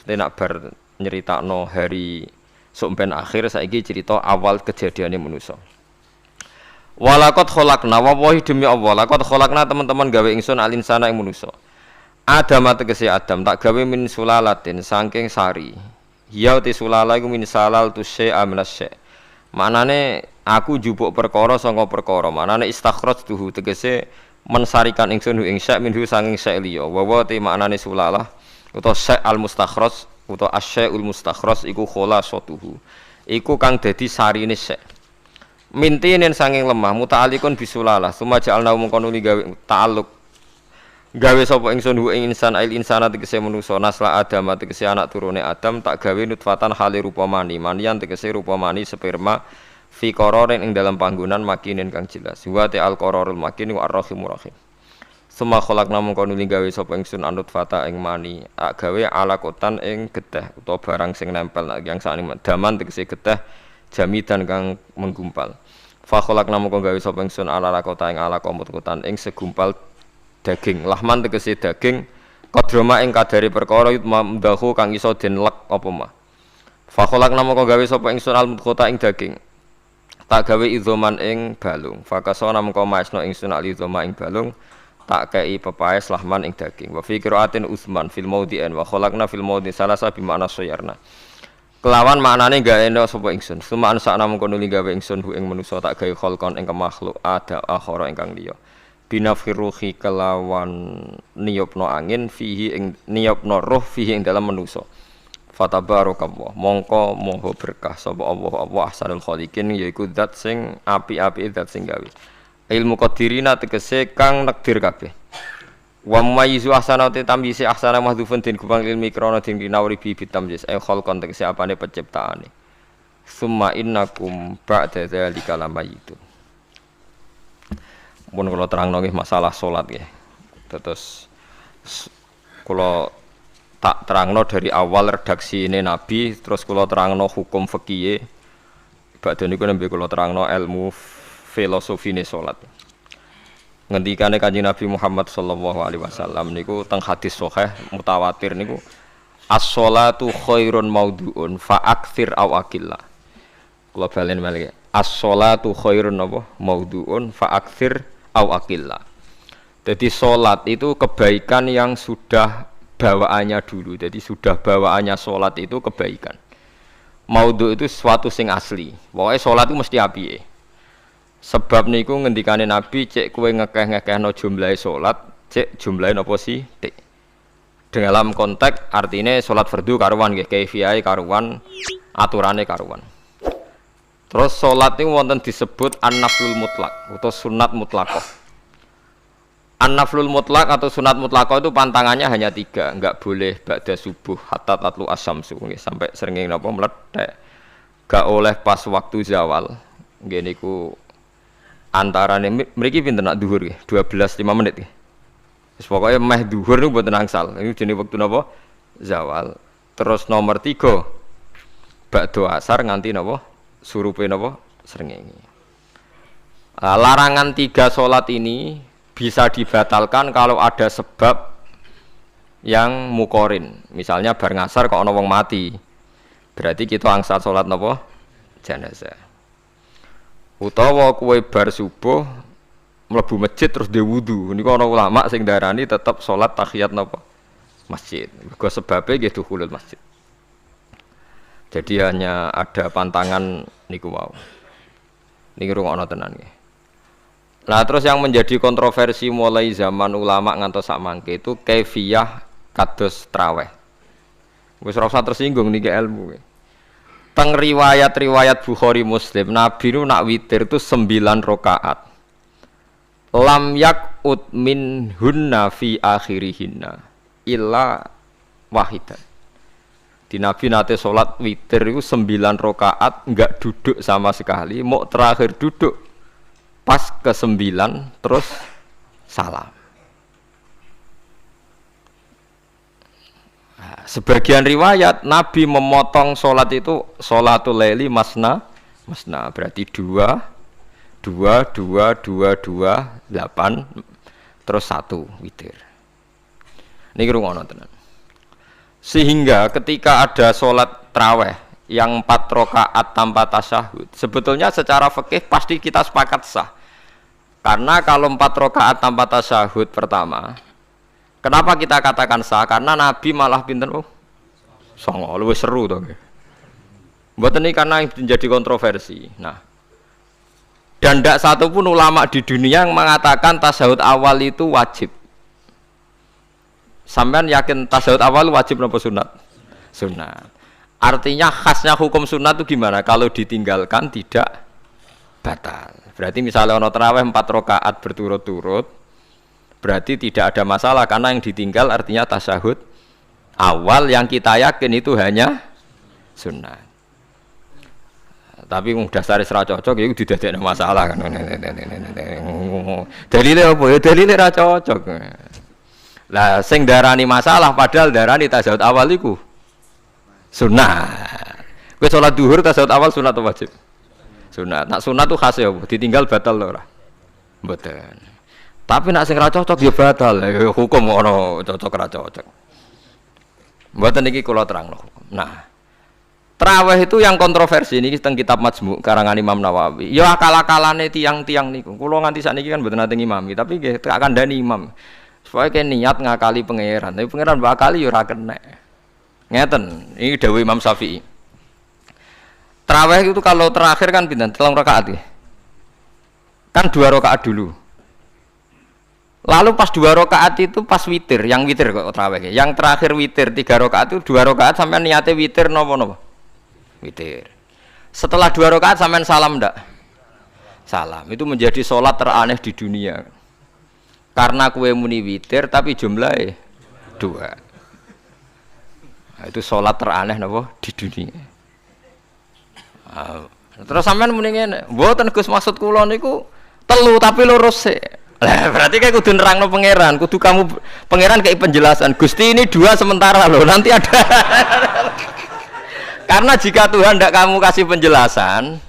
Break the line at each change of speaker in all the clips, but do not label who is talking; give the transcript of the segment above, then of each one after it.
Mesti nak bar nyeritakno hari sampeyan akhir saiki cerita awal kejadiane manusa. Walaqad khalaqna wallahi demi Allah laqad khalaqna teman-teman gawe ingsun alinsana ing manusa. Adam tegese Adam tak gawe min sulalatin saking sari. Ya uti sulala iku min salal tu syai'a minasy. Manane aku njupuk perkara saka perkara. Manane istakhrajtuhu tegese mensarikan ingsun ing syai' minhu saking syai' liya. Wa te maknane sulalah utawa syai' al mustakhraj utawa asyai'ul mustakhraj iku khulasatuhu. Iku kang dadi sarine syai'. Mintinen saking lemah muta'alliqun bisulalah. Suma ja'alna mungkon nuli gawe ta'alluq gawe sapa ingsun hu ing insan ail insana tegese manusa nasla Adam tegese anak turune Adam tak gawe nutfatan hale rupa mani manian tegese rupa mani sperma fi qararin ing dalam panggonan makinin kang jelas wa ta'al qararul makin wa arrahimur rahim summa khalaqna mungkon nuli gawe sapa ingsun nutfata ing mani gawe alakotan ing getih utawa barang sing nempel yang sakniki daman tegese getih jamidan kang menggumpal fa khalaqna mungkon gawe sapa ingsun alakota ing alakomutan ing segumpal daging lahman tegese daging kodroma ing kadare perkara mamdahu kang iso den lek apa mah fa khalaqna moko gawe sapa ingsun al mudghata ing daging tak gawe idzoman ing balung fa kasana moko maesno ingsun al idzoma ing balung tak kei pepaes lahman ing daging wa fi qiraatin usman fil maudhi'an wa khalaqna fil maudhi salasa bi makna sayarna kelawan maknane gaeno sapa ingsun sumaan sakna moko nuli gawe ingsun hu ing manusa tak gawe khalqan ing makhluk ada akhara ingkang liya binafirruhi kelawan niyopno angin fihi ing niyopno roh fihi ing dalam manusa fatabarakallah mongko moho berkah sapa Allah ahsanul khaliqin yaiku zat sing api-api zat sing gawe ilmu qadirina tegese kang nekdir kabeh wa mayyizu ahsanati tamyizi ahsana mahdhufun din kubang ilmi krana din dinawri bi bitamyiz ay khalqan tegese apane penciptaane summa innakum ba'da dzalika lamayitun. Mun kula terangno nggih masalah salat nggih. Terus kula tak terangno dari awal redaksine Nabi, terus kula terangno hukum fikih. Badhe niku nembe kula terangno ilmu filosofine salat. Ngendikane Kanjeng Nabi Muhammad sallallahu alaihi wasallam niku teng hadis sahih mutawatir niku as-shalatu khairun maudhu'un fa aktsir aw aqilla. Kula balen malih. As-shalatu khairun apa? Maudhu'un fa aktsir aw aqilla. Jadi salat itu kebaikan yang sudah bawaannya dulu. Jadi sudah bawaannya salat itu kebaikan. Maudhu itu sesuatu sing asli. Pokoke salat itu mesti apike. Sebab niku ngendikane Nabi cek kowe ngekeh-ngekehno jumlahe salat, cek jumlahe napa sih? Tik. Dalam konteks artine salat fardu karuan nggih, kaifiyahe karuan, aturane karuan. Terus salat niku wonten disebut an-naflul mutlak atau sunat mutlaqah. An-naflul mutlak atau sunat mutlaqah itu pantangannya hanya 3, enggak boleh ba'da subuh hatta tatlu asyamsu nggih sampai srengenge napa mlethek. Enggak oleh pas waktu zawal. Nggih niku antarane mriki pinten nak dhuwur nggih 12:05 menit nggih. Wis pokoke meh dhuwur niku mboten angsal. Niku jenenge wektu napa? Zawal. Terus nomor 3 ba'da asar nganti napa? Surupe napa srengenge. Larangan 3 salat ini bisa dibatalkan kalau ada sebab yang mukorin. Misalnya bar ngasar kok ana wong mati. Berarti kita angsal salat napa? Jenazah. Utawa kowe bar subuh mlebu masjid terus dhe wudu. Niku ana ulama sing darani tetep salat tahiyat napa? Masjid. Mergo sebabe nggih dukhulul masjid. Jadi hanya ada pantangan niku wau. Niki rungokno tenan nggih. Nah, terus yang menjadi kontroversi mulai zaman ulama ngantos sak mangke itu kaifiyah kados traweh. Wis ora usah tersinggung niki ilmu. Teng riwayat-riwayat Bukhari Muslim, Nabi nu nak witir itu 9 rakaat. Lam yakut min hunna fi akhirihinna illa wahidan. Di Nabi nate sholat witir itu 9 rakaat enggak duduk sama sekali, mau terakhir duduk pas ke-9 terus salam. Nah, sebagian riwayat Nabi memotong sholat itu sholatul laili masna berarti 2 8 terus 1 witir. Niki rungono tenan. Sehingga ketika ada sholat tarawih yang 4 rakaat tanpa tasyahud, sebetulnya secara fikih pasti kita sepakat sah. Karena kalau 4 rakaat tanpa tasyahud pertama, kenapa kita katakan sah? Karena Nabi malah pinten songo, luwih seru to. Mboten iki karena menjadi kontroversi. Nah, dan tidak satu pun ulama di dunia yang mengatakan tasyahud awal itu wajib. Sampean yakin tasyahud awal wajib napa sunat? Sunat. Artinya khasnya hukum sunat itu gimana? Kalau ditinggalkan tidak batal. Berarti misalnya ono tarawih 4 rakaat berturut-turut, berarti tidak ada masalah karena yang ditinggal artinya tasyahud awal yang kita yakin itu hanya sunat. Tapi dasare ora cocok iku didadekno masalah kan. Dalile apa ya? Dalile ora cocok. Lah sing darani masalah padahal darani tasyahud awal iku sunat. Kowe salat zuhur tasyahud awal sunat atau wajib? Sunat. Nak sunat tuh khas ya, ditinggal batal lho ora? Mboten. Tapi nak sing ora cocok ya batal. Hukum ono cocok ora cocok. Mboten iki kula terangno hukum. Nah, tarawih itu yang kontroversi ini teng kitab Majmu' karangan Imam Nawawi. Ya akal-akalane tiang-tiang niku. Kula nganti sakniki kan mboten nate ngimami, tapi nggih tak kandhani imam. Supaya kene niat ngakali pangeran. Tapi pangeran bakali ya ora kena. Ngeten, ini dawuh Imam Syafi'i. Tarawih itu kalau terakhir kan pinten? 3 rakaat ya. Kan 2 rakaat dulu. Lalu pas 2 rakaat itu pas witir, yang witir kok tarawih. Yang terakhir witir 3 rakaat itu 2 rakaat sampai niate witir napa-napa? Witir. Setelah 2 rakaat sampean salam ndak? Salam. Itu menjadi sholat teraneh di dunia. Karena kue muni witir tapi jumlahnya 2. Nah, itu sholat teraneh napa di dunia. Terus sampean muni ngene, mboten Gus maksud kula niku 3 tapi lurus sik. Lah berarti kayak kudu nerangno pangeran, kudu kamu pangeran kayak penjelasan. Gusti ini 2 sementara loh, nanti ada. Karena jika Tuhan tidak kamu kasih penjelasan,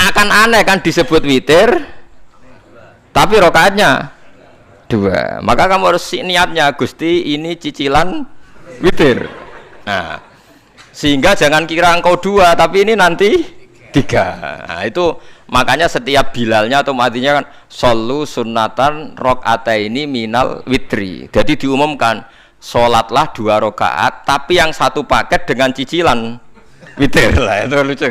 akan aneh kan disebut witir, tapi rokaatnya 2. Maka kamu harus niatnya, Gusti ini cicilan witir. Nah, sehingga jangan kira engkau 2, tapi ini nanti 3. Nah, itu makanya setiap bilalnya atau matinya kan solu sunnatan rakaataini minal witri. Jadi diumumkan sholatlah 2 rakaat, tapi yang satu paket dengan cicilan witir lah. Itu lucu.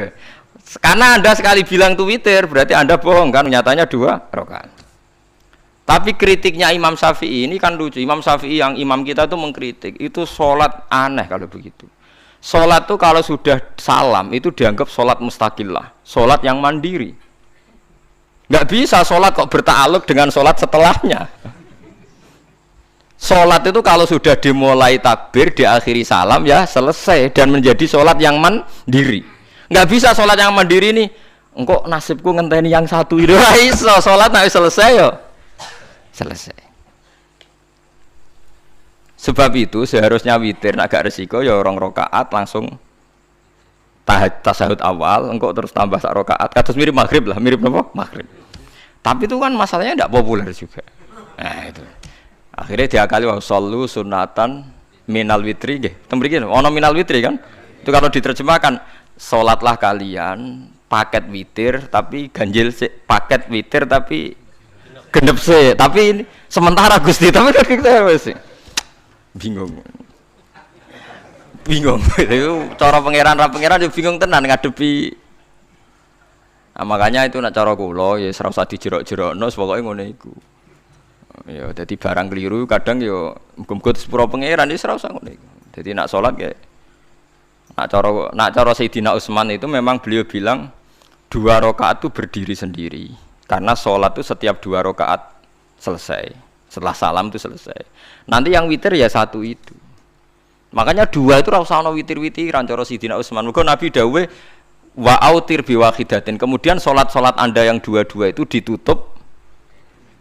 Karena Anda sekali bilang itu witir, berarti Anda bohong kan? Nyatanya 2 rakaat. Tapi kritiknya Imam Syafi'i ini kan lucu. Imam Syafi'i yang imam kita itu mengkritik, itu sholat aneh kalau begitu. Sholat itu kalau sudah salam itu dianggap sholat mustaqillah, sholat yang mandiri. Nggak bisa sholat kok bertakluk dengan sholat setelahnya. Sholat itu kalau sudah dimulai takbir, diakhiri salam ya selesai dan menjadi sholat yang mandiri. Nggak bisa sholat yang mandiri nih. Engkau nasibku ngenteni yang satu itu. Iso sholat nanti selesai yo. Selesai. Sebab itu seharusnya witir agak resiko ya 2 rakaat langsung tasyahud awal, engkau terus tambah 1 rakaat. Kados mirip maghrib lah, mirip apa? Maghrib. Tapi itu kan masalahnya tidak populer juga. Nah itu. Akhirnya diakali wa shollu sunatan minal witri nggih. Teng mriki ono minal witri kan? Itu kalau diterjemahkan salatlah kalian paket witir tapi ganjil sik, paket witir tapi genep sik. Tapi ini sementara Gusti tapi kita wis bingung. Itu cara pangeran yo bingung tenan ngadepi. Nah, makanya itu nak cara kula ya ora usah dijerok-jerokno pokoke ngono iku. Ya dadi barang keliru kadang yo muga-muga sepuro pangeran wis ora usah ngono iku. Dadi nak salat ya nak cara Sayyidina Utsman itu memang beliau bilang 2 rakaat itu berdiri sendiri. Karena salat itu setiap 2 rakaat selesai. Setelah salam itu selesai. Nanti yang witir ya 1 itu. Makanya 2 itu ora usah ana witir-witiran cara Sayyidina Utsman. Muga Nabi dawuh wa autir bi wahidatin. Kemudian salat-salat Anda yang 2 itu ditutup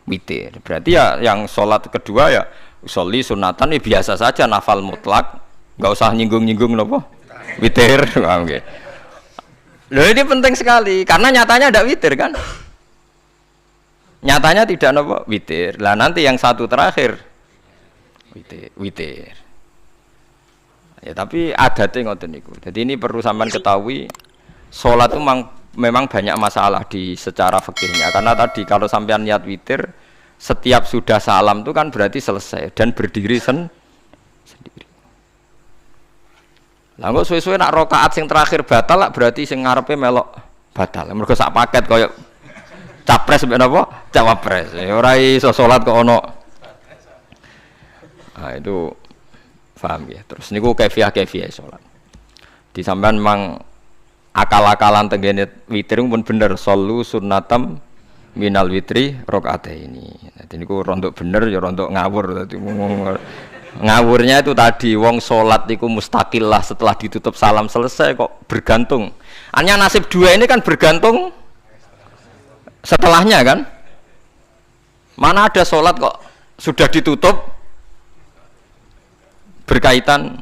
witir. Berarti ya yang salat kedua ya sholli sunatan ya biasa saja nafal mutlak. Enggak usah nyinggung-nyinggung napa? Witir. Oke. Loh ini penting sekali karena nyatanya ada witir kan? Nyatanya tidak napa witir. Lah nanti yang 1 terakhir witir. Ya tapi adatnya ngoten niku. Jadi ini perlu sampean ketahui, salat itu memang banyak masalah di secara fikihnya. Karena tadi kalau sampean niat witir, setiap sudah salam itu kan berarti selesai dan berdiri sendiri. Lah kok suwe-suwe nak rakaat sing terakhir batal lah berarti sing ngarepe melok batal. Mergo sak paket koyo capres mbek napa? Cawapres. Ora iso salat kok ono. Nah, itu paham ya. Terus niku kaifiah salat. Di sampean memang akal-akalan tenggene witir pun bener, sallu sunnatam minal witri rakaataini. Dadi niku rondok bener ya rondok ngawur. Dadi ngawurnya itu tadi wong salat niku mustaqillah setelah ditutup salam selesai kok bergantung. Hanya nasib dua ini kan bergantung setelahnya kan. Mana ada salat kok sudah ditutup berkaitan.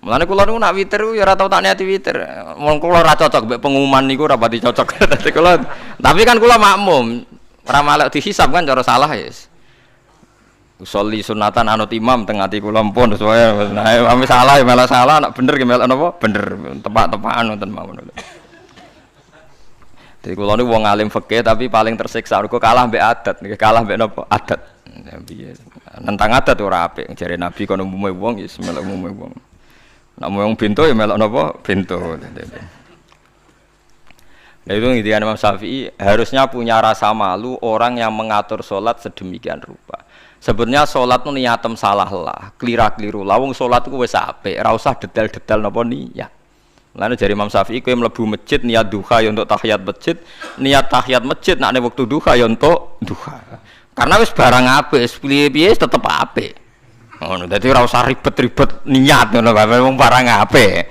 Mulane kula niku nak witir ya ora tau tak niati witir. Wong kula ora cocok mbek pengumuman niku ora pati cocok. Dadi kula tapi kan kula makmum. Ora malek dihisab kan cara salah ya. Usolli sunatan anut imam teng ati kula mpun sesuai. Nah, ame salah ya malah salah, nak bener ki melok napa? Bener. Tepak-tepakan wonten mawon. Jadi kula niku wong alim fikih tapi paling tersiksa mergo kalah mbek adat, kalah mbek napa? Adat. Nentang adat ora apik. Jare Nabi kono umume wong ya melok umume wong. Nek wong bento ya melok napa? Bento. Nah itu ngintikan Imam Syafi'i harusnya punya rasa malu orang yang mengatur sholat sedemikian rupa. Sebenarnya sholat itu niatem salah lah, kelira-keliru. Lawung sholat itu wis apik, ora usah detail-detail napa niat. Lalu dari Imam Syafi'i kowe mlebu masjid niat duha ya untuk tahiyat masjid, niat tahiyat masjid nek wektu duha ya untuk duha. Karena wis barang apik, piye-piye tetep apik. Ngono, dadi ora usah ribet-ribet niat ngono bae wong barang apik.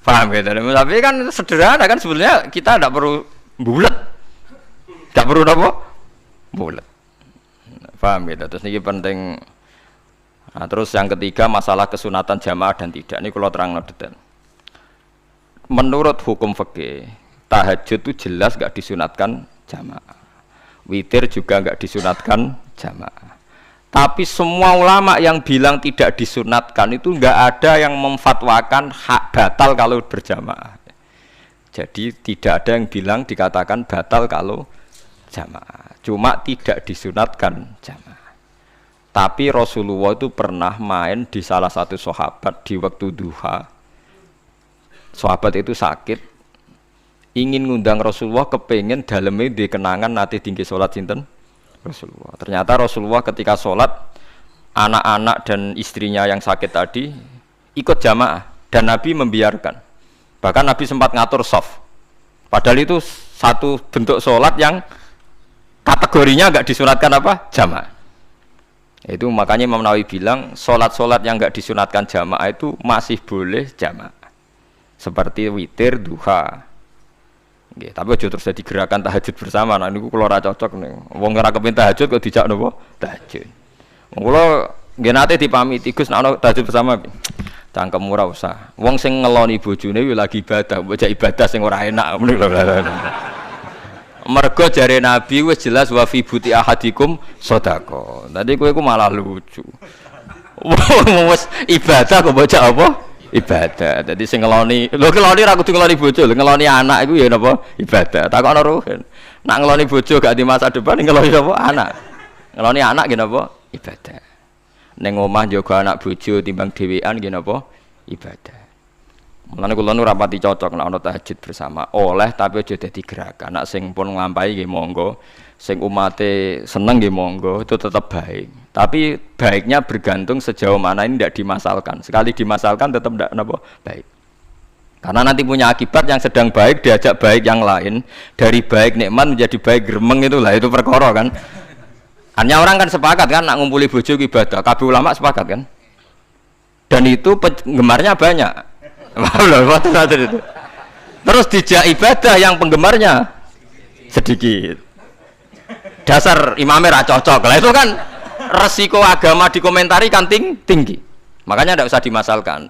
Paham ya? Tapi kan sederhana kan sebenarnya kita tidak perlu bulat, tidak perlu apa bulat. Paham ya? Terus ini penting. Nah, terus yang ketiga masalah kesunatan jamaah dan tidak. Ini kalau terang detail. Menurut hukum fikih, tahajud itu jelas gak disunatkan jamaah. Witir juga gak disunatkan jamaah. Tapi semua ulama yang bilang tidak disunatkan itu enggak ada yang memfatwakan hak batal kalau berjamaah. Jadi tidak ada yang bilang dikatakan batal kalau jamaah. Cuma tidak disunatkan jamaah. Tapi Rasulullah itu pernah main di salah satu sahabat di waktu duha. Sahabat itu sakit, ingin ngundang Rasulullah, kepengen dalamnya dikenangan nanti tinggi sholat sinten Rasulullah. Ternyata Rasulullah ketika sholat, anak-anak dan istrinya yang sakit tadi ikut jamaah dan Nabi membiarkan. Bahkan Nabi sempat ngatur shaf. Padahal itu satu bentuk sholat yang kategorinya enggak disunatkan apa? Jamaah. Itu makanya Imam Nawawi bilang sholat-sholat yang enggak disunatkan jamaah itu masih boleh jamaah. Seperti witir, duha. Nggih, tapi aja terus jadi gerakan tahajud bersama. Nah niku kula ora cocok nih. Wong ora kepengin tahajud kok dijak napa? Tahajud. Kula nggih nate dipamiti Gus nek ana tahajud bersama. Cangkem ora usah. Wong sing ngeloni bojone kuwi lagi ibadah, mbok ibadah sing ora enak ngono lho. Mergo jare Nabi wis jelas wa fi buti ahadikum sedekah. Tadi kowe ku malah lucu. Wong wis ibadah kok mbok apa? Ibadah. Jadi sing ngeloni, lho ngeloni ra kudu ngeloni bojo, ngeloni anak iku ya napa? Ibadah. Takokno ruhen. Nak ngeloni bojo gak di masa depan ngeloni apa? Anak. Ngeloni anak nggih napa? Ibadah. Ning omah njaga anak bojo timbang dhewean nggih napa? Ibadah. Mulane kula nu rapati cocok nek ana tahajud bersama. Oleh tapi aja dadi gerakan. Nak sing pun nglampahi nggih monggo. Sing umate seneng nggih monggo, itu tetap baik. Tapi baiknya bergantung sejauh mana ini tidak dimasalkan. Sekali dimasalkan tetap tidak baik. Karena nanti punya akibat yang sedang baik diajak baik yang lain. Dari baik nikmat menjadi baik gremeng itulah itu perkara kan. Hanya orang kan sepakat kan nak ngumpuli bojo ibadah. Kabeh ulama sepakat kan. Dan itu penggemarnya banyak. Terus dijak ibadah yang penggemarnya sedikit. Dasar imamnya ra cocok. Lah itu kan resiko agama dikomentari kan tinggi. Makanya tidak usah dimasalkan.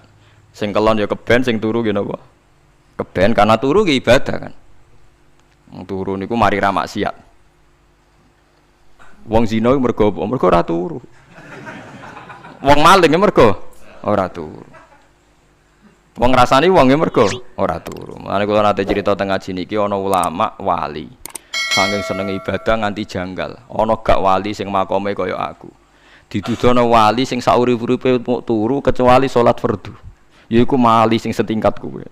Sing kelon ya keben, sing turu ya napa? Keben karena turu ki ibadah kan. Wong turu niku mari ra maksiat. Wong zina mergo apa? Mergo ora turu. Wong maling mergo ora turu. Wong ngrasani wong ya mergo ora turu. Mulane kula nate cerita teng ngaji niki ana ulama wali. Saking seneng ibadah nganti janggal. Ana gak wali sing makome kaya aku. Dituduhno wali sing saurip-uripe turu kecuali salat fardu. Yaiku wali sing setingkat kuwe.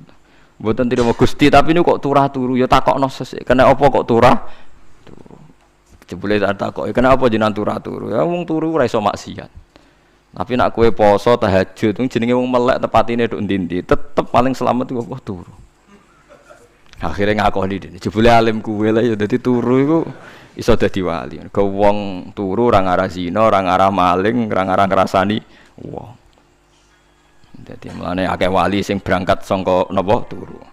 Mboten trimo Gusti tapi niku kok turah turu ya takokno sesuk. Kena apa kok turah? Turu. Jebule tak takoki kena apa jenengan turah turu? Ya wong turu ora iso maksiat. Tapi nak kue poso tahajud, jenenge wong melek tepatine nduk ndi-ndi, tetep paling selamat iku apa turu. Akhirnya ngakoni dene. Jebule alim kuwe lah ya dadi turu iku iso dadi wali. Ke wong turu ora ngarah zina, ora ngarah maling, ora ngarah ngrasani wong. Dadi mulane akeh wali sing berangkat saka napa turu.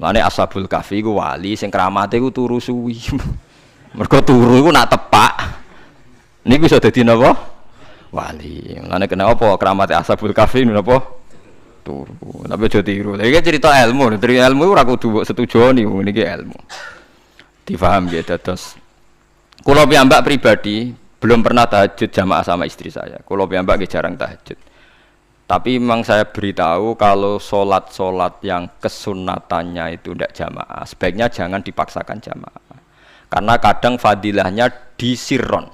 Mulane Ashabul Kahfi iku wali sing kramate iku turu suwi. Mergo turu iku nak tepak. Niku iso dadi napa? Wali. Mulane kena apa kramate Ashabul Kahfi napa? Turu. Tapi aja tiru. Lha iki cerita ilmu, ilmu ora kudu setujoni niki ilmu. Difaham ya dados. Kula piyambak pribadi belum pernah tahajud jamaah sama istri saya. Kula piyambak nggih jarang tahajud. Tapi memang saya beritahu kalau sholat yang kesunatannya itu tidak jamaah, sebaiknya jangan dipaksakan jamaah. Karena kadang fadilahnya disirron.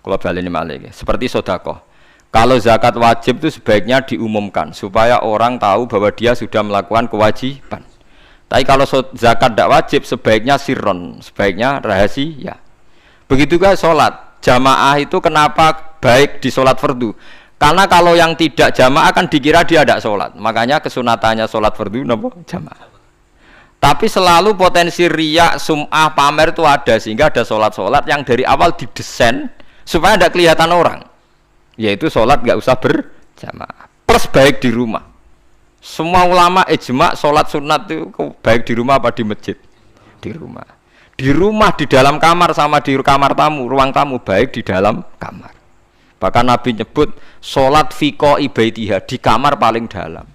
Kalau baleni malih seperti sedekah. Kalau zakat wajib itu sebaiknya diumumkan supaya orang tahu bahwa dia sudah melakukan kewajiban. Tapi kalau zakat tidak wajib sebaiknya sirron, sebaiknya rahasia. Begitu juga sholat jamaah itu kenapa baik di sholat fardu? Karena kalau yang tidak jamaah kan dikira dia tidak sholat. Makanya kesunatannya sholat fardu napa jamaah. Tapi selalu potensi riya, sum'ah, pamer itu ada sehingga ada sholat-sholat yang dari awal didesain supaya tidak kelihatan orang. Yaitu sholat nggak usah berjamaah. Plus baik di rumah. Semua ulama ijma sholat sunat itu baik di rumah apa di masjid? Di rumah. Di rumah, di dalam kamar sama di kamar tamu, ruang tamu baik di dalam kamar. Bahkan Nabi nyebut sholat fiko ibaitiha di kamar paling dalam.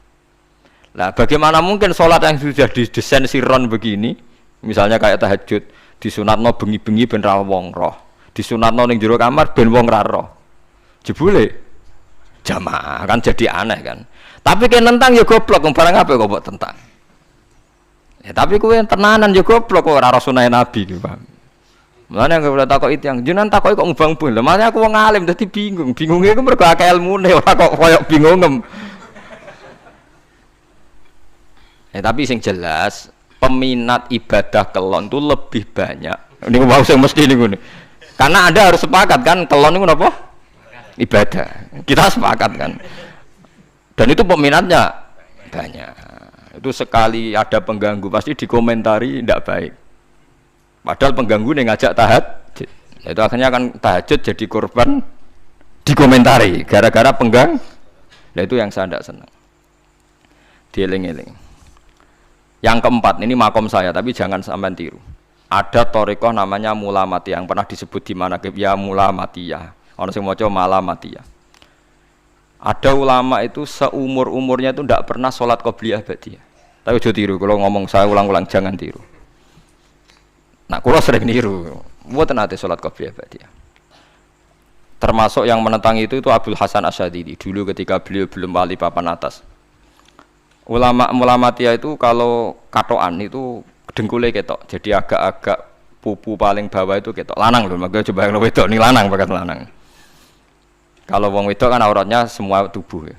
Nah, bagaimana mungkin sholat yang sudah didesain sirron begini, misalnya kayak tahajud, disunatno bengi-bengi ben ra wong roh, disunatno ning jero kamar ben wong ra roh. Jebule jamaah kan jadi aneh kan. Tapi kan tentang ya goblok, barang apa kok mbok tentang. Ya tapi kowe tenanan ya goblok kok ora sunah Nabi iki, Pak. Mulane aku ora takok itu yang jenengan takoki kok ngubang-ubang. Lah makane aku wong alim dadi bingung. Bingunge iku mergo akeh ilmune ora kok koyo bingungem. Tapi sing jelas peminat ibadah kelon itu lebih banyak. Niku mau sing mesti niku. Karena Anda harus sepakat kan kelon niku napa? Ibadah. Kita sepakat kan. Dan itu peminatnya banyak. Itu sekali ada pengganggu pasti dikomentari tidak baik. Padahal pengganggu nih ngajak tahajud. Itu akhirnya kan tahajud jadi korban dikomentari gara-gara penggang. Nah itu yang saya tidak senang. Dieling-eling. Yang keempat ini makom saya tapi jangan sampai tiru. Ada thariqah namanya mulamatiyah yang pernah disebut di mana ya mulamatiyah. Orang sing maca malamatiyah. Ada ulama itu seumur-umurnya itu tidak pernah sholat qobliyah ba'diyah. Tapi aja tiru, kalau ngomong saya ulang-ulang jangan tiru. Nah, kalau sering tiru, mboten ate sholat qobliyah ba'diyah. Termasuk yang menentang itu Abdul Hasan Asy'adzili dulu ketika beliau belum wali papan atas. Ulama mulamatiyah itu kalau katoan itu dengkule ketok, jadi agak-agak pupu paling bawah itu ketok. Lanang lho, makanya coba yang wedok nih lanang bakat lanang. Kalau wong wedok kan auratnya semua tubuh ya.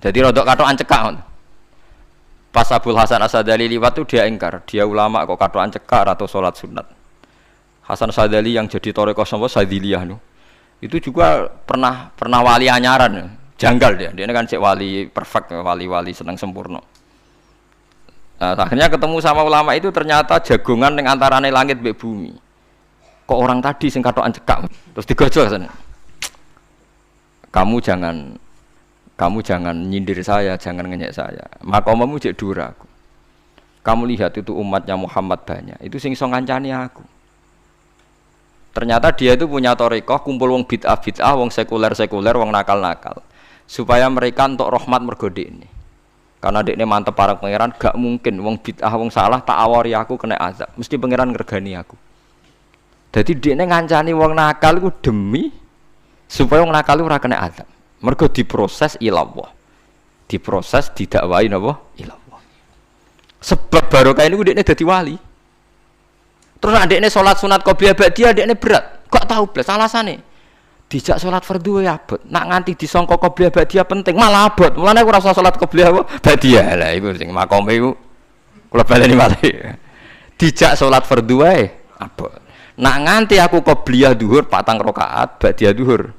Jadi rodok katokan cekak. Pas Abdul Hasan Asy'adzili liwat tuh dia ingkar, dia ulama kok katokan cekak atau sholat sunat. Hasan Asy'adzili yang jadi thariqah sapa Sadziliyah itu juga pernah wali anyaran. Janggal dia kan cek wali perfect, wali senang sempurna. Nah, akhirnya ketemu sama ulama itu ternyata jagongan yang antarane langit mbek bumi. Kok orang tadi sing katokan cekak terus digojol sana. Kamu jangan nyindir saya, jangan ngenyek saya. Makomamu cek dura aku. Kamu lihat itu umatnya Muhammad banyak. Itu sing iso ngancani aku. Ternyata dia itu punya thariqah kumpul wong bid'ah, wong sekuler, wong nakal. Supaya mereka untuk rahmat mergode ini. Karena dekne mantep para pangeran, gak mungkin wong bid'ah, wong salah tak awari aku kena azab. Mesti pangeran ngergani aku. Jadi dekne ngancani wong nakal iku demi supaya wong nakal ora kena azab. Mergo diproses ilallah. Diproses didakwai napa? Ilallah. Sebab barokah ini dekne dadi wali. Terus adekne salat sunat qobliyah ba'diyah adekne berat. Kok tahu blas alasane? Dijak salat fardhu ya abot. Nak nganti disangka qobliyah ba'diyah penting malah abot. Mulane aku ora usah salat qobliyah ba'diyah. Lah iku sing makome iku kula baleni malih. Dijak salat fardhu wae abot. Nak nganti aku qobliyah dhuhur 4 rakaat, ba'diyah dhuhur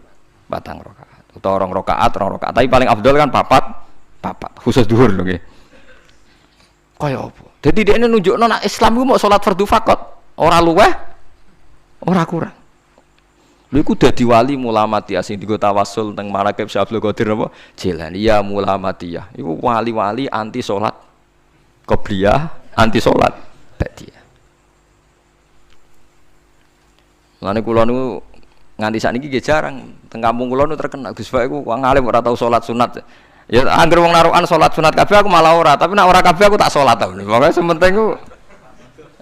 4 rakaat. Utawa 2 rakaat, 2 rakaat. Tapi paling afdal kan papat khusus dhuhur lho nggih. Kaya apa? Dadi dekne nunjukno nek Islam ku mau salat fardhu faqat, ora luweh, ora kurang. Lha iku dadi wali mulamatiyah sing digo tawassul teng Manaqib Syekh Abdul Qadir napa? Jilani ya mulamatiyah. Iku wali-wali anti salat qobliyah, anti salat ba'diyah. Lane kula niku nganti sakniki nggih jarang teng kampung kula niku terkenal Gus Pak iku wong alim ora tau salat sunat. Ya anggere wong narukan salat sunat kabeh aku malah ora, tapi nek ora kabeh aku tak salat ta. Pokoke sementing ku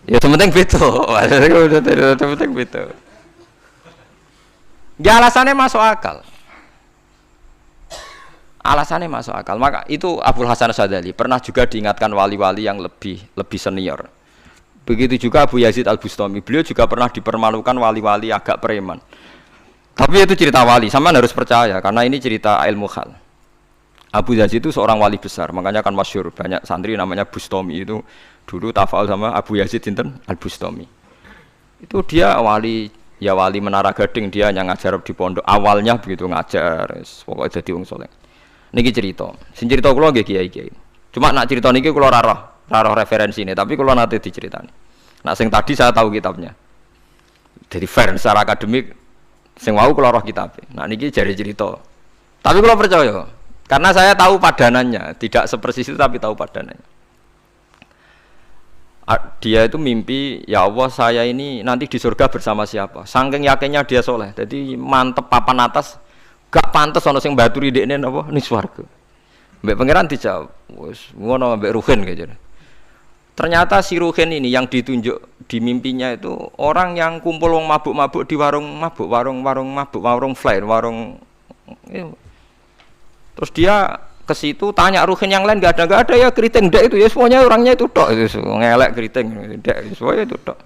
ya sementing beda. Sementing beda. Ya alasannya masuk akal. Alasannya masuk akal. Maka itu Abdul Hasan Asy'adzali pernah juga diingatkan wali-wali yang lebih senior. Begitu juga Abu Yazid Al-Bustami. Beliau juga pernah dipermalukan wali-wali agak preman. Tapi itu cerita wali, sampean harus percaya karena ini cerita ilmu hal. Abu Yazid itu seorang wali besar, makanya kan masyhur banyak santri namanya Bustami itu dulu tafaul sama Abu Yazid sinten Al-Bustami. Itu dia wali Menara Gading, dia yang ngajar di pondok. Awalnya begitu ngajar, pokoknya jadi wong saleh. Niki cerita. Sing cerita kula nggih kiai-kiai. Cuma nak cerita niki kula ora roh referensine, tapi kula nate diceritani. Nak sing tadi saya tahu kitabnya. Jadi fair secara akademik sing wau kula roh kitabnya. Nah niki jare cerita. Tapi kula percaya karena saya tahu padanannya, tidak sepersis itu tapi tahu padanannya. Dia itu mimpi, ya Allah saya ini nanti di surga bersama siapa? Saking yakinnya dia soleh, jadi mantep papan atas, gak pantes ono sing baturi dekne napa ning swarga. Mbek pangeran dijawab, wis ngono mbek Ruhin gitu. Ternyata si Ruhin ini yang ditunjuk di mimpinya itu orang yang kumpul wong mabuk-mabuk di warung flair, warung. Terus dia ke situ tanya Ruhin yang lain gak ada ya keriting ndak itu ya semuanya orangnya itu tok itu ngelek keriting ndak semuanya itu tok.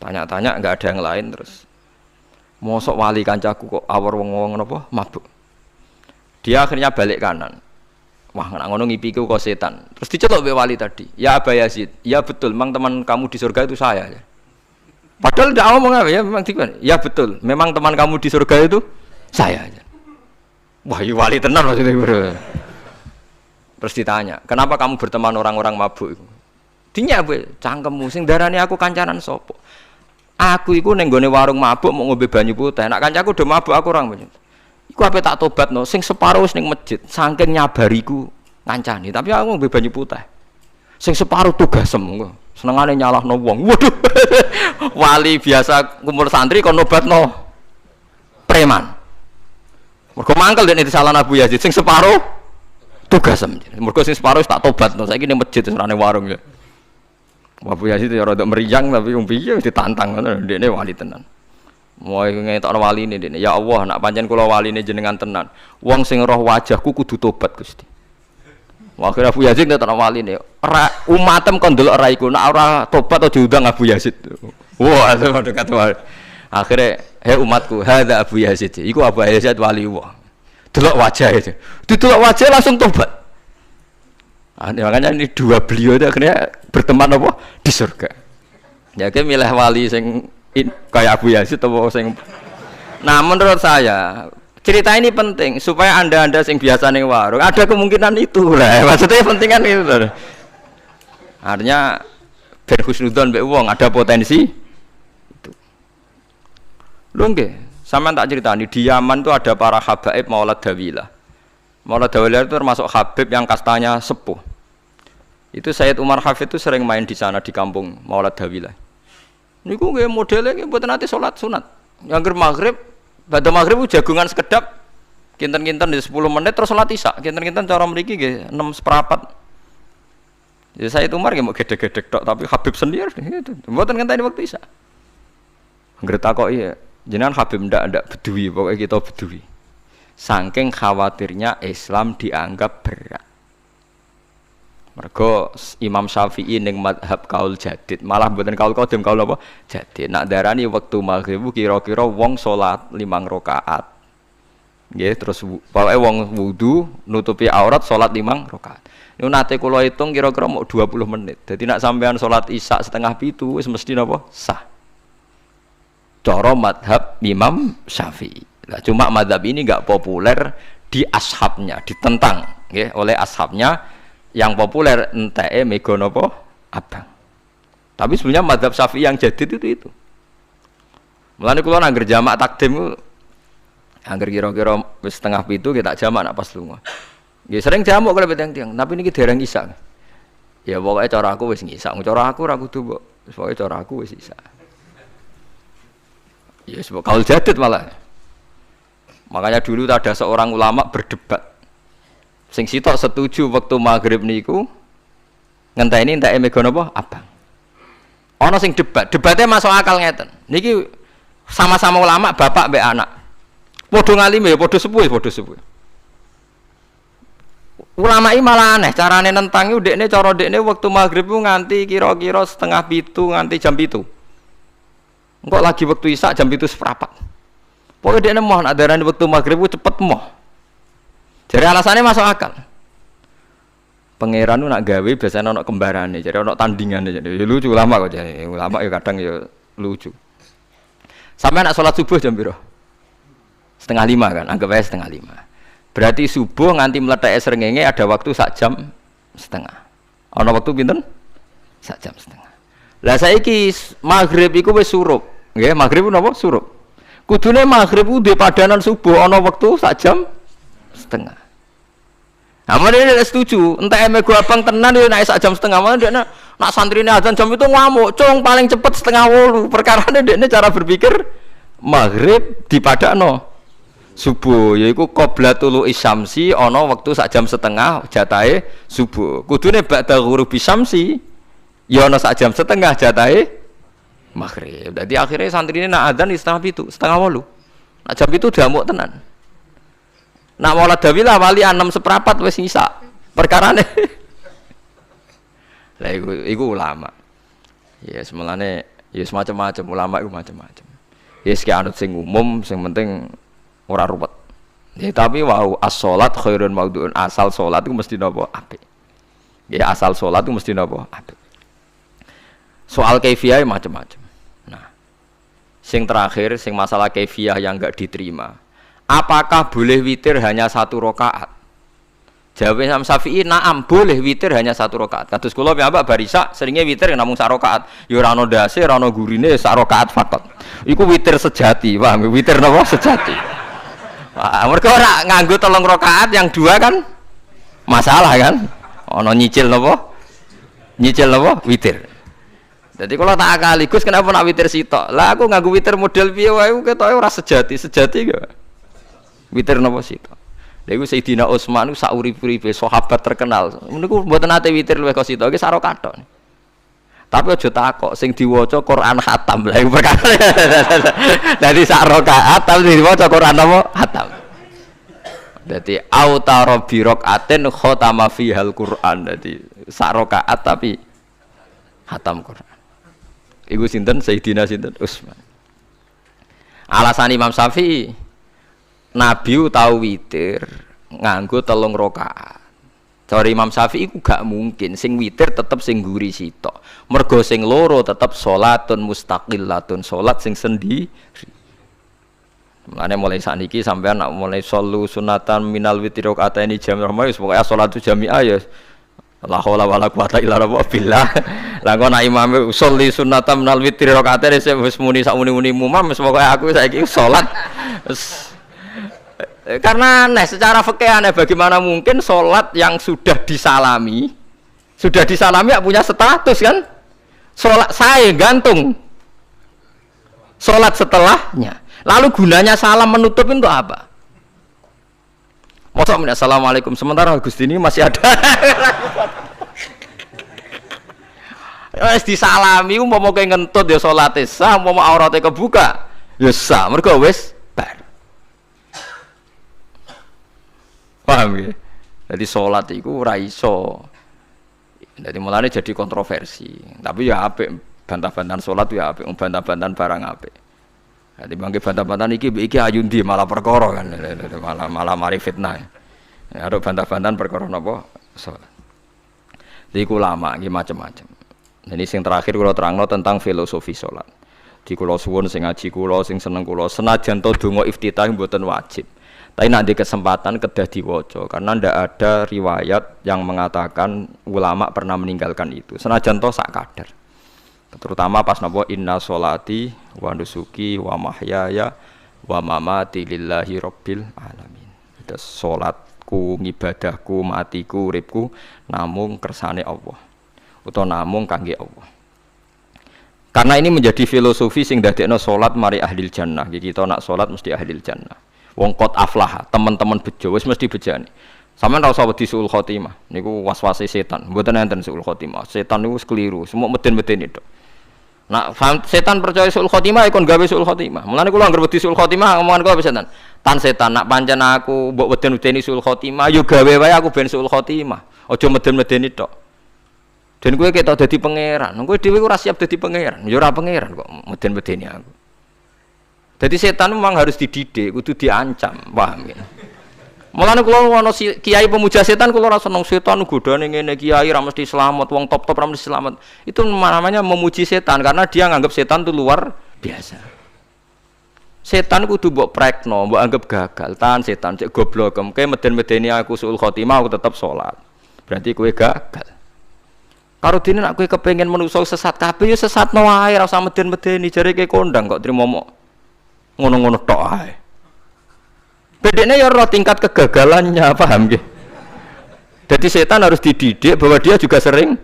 Tanya-tanya enggak ada yang lain terus. Mosok wali kancaku kok awor wong-wong napa mabuk. Dia akhirnya balik kanan. Wah, nak ngono ngipiku kok setan. Terus dicetok mbek wali tadi. Ya Aba Yazid, ya betul memang teman kamu di surga itu saya. Padahal ndak ngomong apa ya memang tiba. Ya betul, memang teman kamu di surga itu saya. Wah, wali tenan maksudnya bro. Terus ditanya, kenapa kamu berteman orang-orang mabuk itu? Dinya cangkemmu sing darane aku kancanan sopo. Aku iku ning gone warung mabuk mau ngombe banyu putih. Nak kancaku do mabuk aku orang banyu. Iku ape tak tobatno sing separo wis ning masjid, saking nyabariku ngancani, tapi aku ngombe banyu putih. Sing separo tugasem kok. Senengane nyalahno wong. Waduh. Wali biasa kumpul santri kon nobatno preman. Mergo mangkel dene disalahno Abu Yazid sing separo tugasem. Mergo sing separo wis tak tobatno, saiki ning masjid wis ora ning warung ya. Abu Yazid ya rada meriang tapi wong piye ditantang ngono ndekne wali tenan. Moe ngetokno waline ndekne. Ya Allah, nak pancen kula waline jenengan tenan. Wong sing roh wajahku kudu tobat Gusti. Akhire Abu Yazid ngetokno waline. Ora umatem kon ndelok ora iku, nak ora tobat aja diundang Abu Yazid. Wah, itu kata wali. Akhirnya, hei umatku, hadza Abu Yazid. Iku Abu Yazid wali Allah. Delok wajah itu. Didelok wajah langsung tobat. Makanya ini dua beliau itu akhirnya berteman apa? Di surga. Ya kayak milih wali sing kayak Abu Yazid atau sing. Nah, menurut saya cerita ini penting supaya anda sing biasa ning warung ada kemungkinan itu lah. Maksudnya penting kan itu. Artinya berhusnudzon mbek wong ada potensi. Lho nggih, sampean tak critani di Yaman itu ada para habaib Maulad Dawilah. Maulad Dawilah itu termasuk habib yang kastanya sepuh. Itu Sayyid Umar Hafid itu sering main di sana di kampung Maulad Dawilah. Niku nggih modele nggih mboten nate salat sunat. Yang maghrib, badhe maghrib jagungan sekedap kinten-kinten di 10 menit terus salat isya. Kinten-kinten cara mriki nggih 6 seprapat. Ya Sayyid Umar nggih mau gedhe-gedhe tok tapi habib sendiri gitu. Mboten ngenteni waktu isya. Anggere takoki ya jenengan Habib ndak bedui, pokoknya kita bedui.
saking khawatirnya Islam dianggap berat. Mergo Imam Syafi'i ning mazhab kaul jadid, malah mboten kaul qadim, kaul apa? Jadid. Nak darani wektu maghrib kira-kira wong salat 5 rakaat. Nggih, terus pokoke wong wudu nutupi aurat salat 5 rakaat. Niku nate kula hitung kira-kira mau 20 menit. Dadi nak sampean salat Isya setengah 7 wis mesti napa? Sah. Cara mazhab Imam Syafi'i. Nah, cuma mazhab ini enggak populer di ashabnya, ditentang nggih oleh ashabnya. Yang populer enteke mega napa abang. Tapi sebenarnya mazhab Syafi'i yang jadid itu. Mulane kula nang jamak takdim angger kira-kira wis setengah 7 kita jamak nak pas lunga. Nggih sering jamak kalau tiang-tiang, tapi niki dereng Isya. Ya pokoke cara aku wis ngisa, cara aku ora kudu mbok. Pokoke cara aku wis Isya. Ya sebab kaul jadid malah. Makanya dulu ada seorang ulama berdebat. Sing sitok setuju waktu maghrib niku ngenteni enteke mega napa abang. Ana sing debatnya masuk akal ngeten. Niki sama-sama ulama bapak mbek anak. Padha ngalime ya padha sepuh. Ulama iki malah aneh carane nentang iku dekne cara dekne waktu maghrib ku nganti kira-kira setengah 7 nganti jam 7. Engko lagi waktu Isya jam 7:15. Pokoke dekne moh nak darani waktu maghrib ku cepet moh. Jadi alasannya masuk akal. Pangeran nak gawe biasanya ono kembarane, jadi ono tandingannya. Jadi lucu ulama kok jadi ulama ya kadang ya lucu. Sampai nak sholat subuh jam piro? 4:30 kan, anggap aja 4:30. Berarti subuh nganti meletak srengenge ada waktu 1,5 jam. Ono waktu pinten? 1,5 jam. Lah saiki maghrib iku wis surup. Nggih, maghrib napa surup. Kudune maghrib ku di padanan subuh ono waktu 1,5 jam. Amun dia setuju, entah mego abang tenan dia naik 1,5 jam, mana dia nak santrine azan jam itu ngamuk, cung paling cepet 7:30. Perkarane dia cara berpikir maghrib dipadakno subuh, yaiku qoblatul isyamsi ana wektu 1,5 jam jatahe subuh. Kudune ba'da ghurubi syamsi ya ana 1,5 jam jatahe maghrib. Dadi akhirnya santrine nak azan di 7:30. Nak jam itu diamuk tenan. Nak maulad dawilah wali 6:15 wis ngisa. Perkarane. Lah iku ulama. Ya semelane ya semacam-macam ulama iku macam-macam. Ya sik anut sing umum, sing penting ora ruwet. Ya tapi wau as-shalat khairun maudhu'un, asal salat iku mesti napa apik. Ya asal salat iku mesti napa apik. Soal kaifiyah macam-macam. Nah, sing terakhir sing masalah kaifiyah yang enggak diterima. Apakah boleh witir hanya 1 rakaat? Jawab Imam Syafi'i, na'am, boleh witir hanya 1 rakaat. Kados kula piyambak barisa seringnya witir namung 1 rakaat. Ya ora ana ndase, ora ana gurine, 1 rakaat fakot. Iku witir sejati, paham? Witir napa sejati. Wah, mergo ora nganggo 3 rakaat yang 2 kan masalah kan? Ana nyicil napa? Nyicil napa? Witir. Jadi kalau tak akaligus kenapa nak witir sitok? Lah aku nganggo witir model piye wae ketoke ora sejati gak? Witir napa sitok. Lha iku Sayyidina Utsman ku sak urip-uripe sahabat terkenal. Niku mboten nate witir luwih kok sitok iki saro kathok. Tapi aja takok sing diwaca Quran khatam. Lah iku perkara. Dadi sak rakaat tapi diwaca Quran apa? Khatam. Dadi autara bi rakaatin khatama fihal Quran. Dadi sak rakaat tapi khatam Quran. Iku sinten Sayyidina sinten Utsman. Alasan Imam Syafi'i Nabi tahu witir nganggo 3 rakaat. Cara Imam Syafi'i ku gak mungkin sing witir tetep sing guri sitok. Mergo sing loro tetep salatun mustaqillatun, salat sing sendiri. Mulane mulai saniki sampean nak mulai solu sunatan minal witri rakaataini jami'ah wis pokoke salatu jami'ah ya la haula wala quwata illa billah. Lah kok nak imam sholli sunatan minal witri rakaataini wis muni sak muni-muni mumam wis pokoke aku saiki salat karena aneh secara fikih aneh bagaimana mungkin sholat yang sudah disalami ya punya status kan sholat saya gantung sholat setelahnya lalu gunanya salam menutup itu apa? Masa assalamualaikum sementara Gusti ini masih ada wis disalami umpama kowe ngentut ya salate sah umpama aurate kebuka ya sah mergo wis bar. Paham ya? Jadi sholat itu ora iso. Jadi mulanya jadi kontroversi. Tapi ya apik bantah-bantahan sholat ya apik, bantah-bantahan barang apik. Jadi bangke bantah-bantahan iki ayundi malah perkara kan, malah mari fitnah. Ya ada bantah-bantahan perkara napa sholat. Jadi ulama iki macam-macam. Jadi sing terakhir kula terangno tentang filosofi sholat. Di kula suwun sing ngaji kula sing seneng kula senajan to donga iftitah mboten wajib. Tapi nanti kesempatan kedah diwaca karena ndak ada riwayat yang mengatakan ulama pernah meninggalkan itu. Senajan toh sak kadar. Terutama pas napa inna sholati wa nusuki wa mahyaya wa mamati lillahi rabbil alamin. Itu salatku, ngibadahku, matiku, uripku namung kersane Allah. Utawa namung kangge Allah. Karena ini menjadi filosofi sing dadekno salat mari ahlil jannah. Kita nak salat mesti ahlil jannah. Wong qad aflah, teman-teman bejo wis mesti bejane. Sampeyan ora usah wedi suul khotimah. Niku waswase setan. Mboten enten suul khotimah. Setan niku wis keliru, semua meden-meden itu. Nak setan percaya suul khotimah ikon gawe suul khotimah. Mulane kula anggere wedi suul khotimah ngomongan kula setan. Tan setan nak pancen aku mbok weden-wedeni suul khotimah yo gawe wae aku ben suul khotimah. Aja meden-medeni tok. Dan kowe ketok dadi pangeran. Kowe dhewe ora siap dadi pangeran. Ya ora pangeran kok meden-medeni aku. Jadi setan memang harus dididik, kudu diancam, paham ya? Mulane kula ana kiai pemuja setan kula ora seneng setan godane ngene kiai ra mesti selamat, wong top-top ra mesti selamat. Itu namanya memuji setan karena dia nganggap setan itu luar biasa. Setan kudu mbok prekno, mbok anggap gagal. Tahan setan cek goblok, kowe meden-medeni aku suul khotimah aku tetep salat. Berarti kowe gagal. Karo dene nek kowe kepengin manusa sesat kabeh ya sesatno wae ora usah meden-medeni jare kowe kondang kok trimo ngono-ngono tok ae. Bedene ya ora tingkat kegagalannya, paham nggih? Jadi setan harus dididik bahwa dia juga sering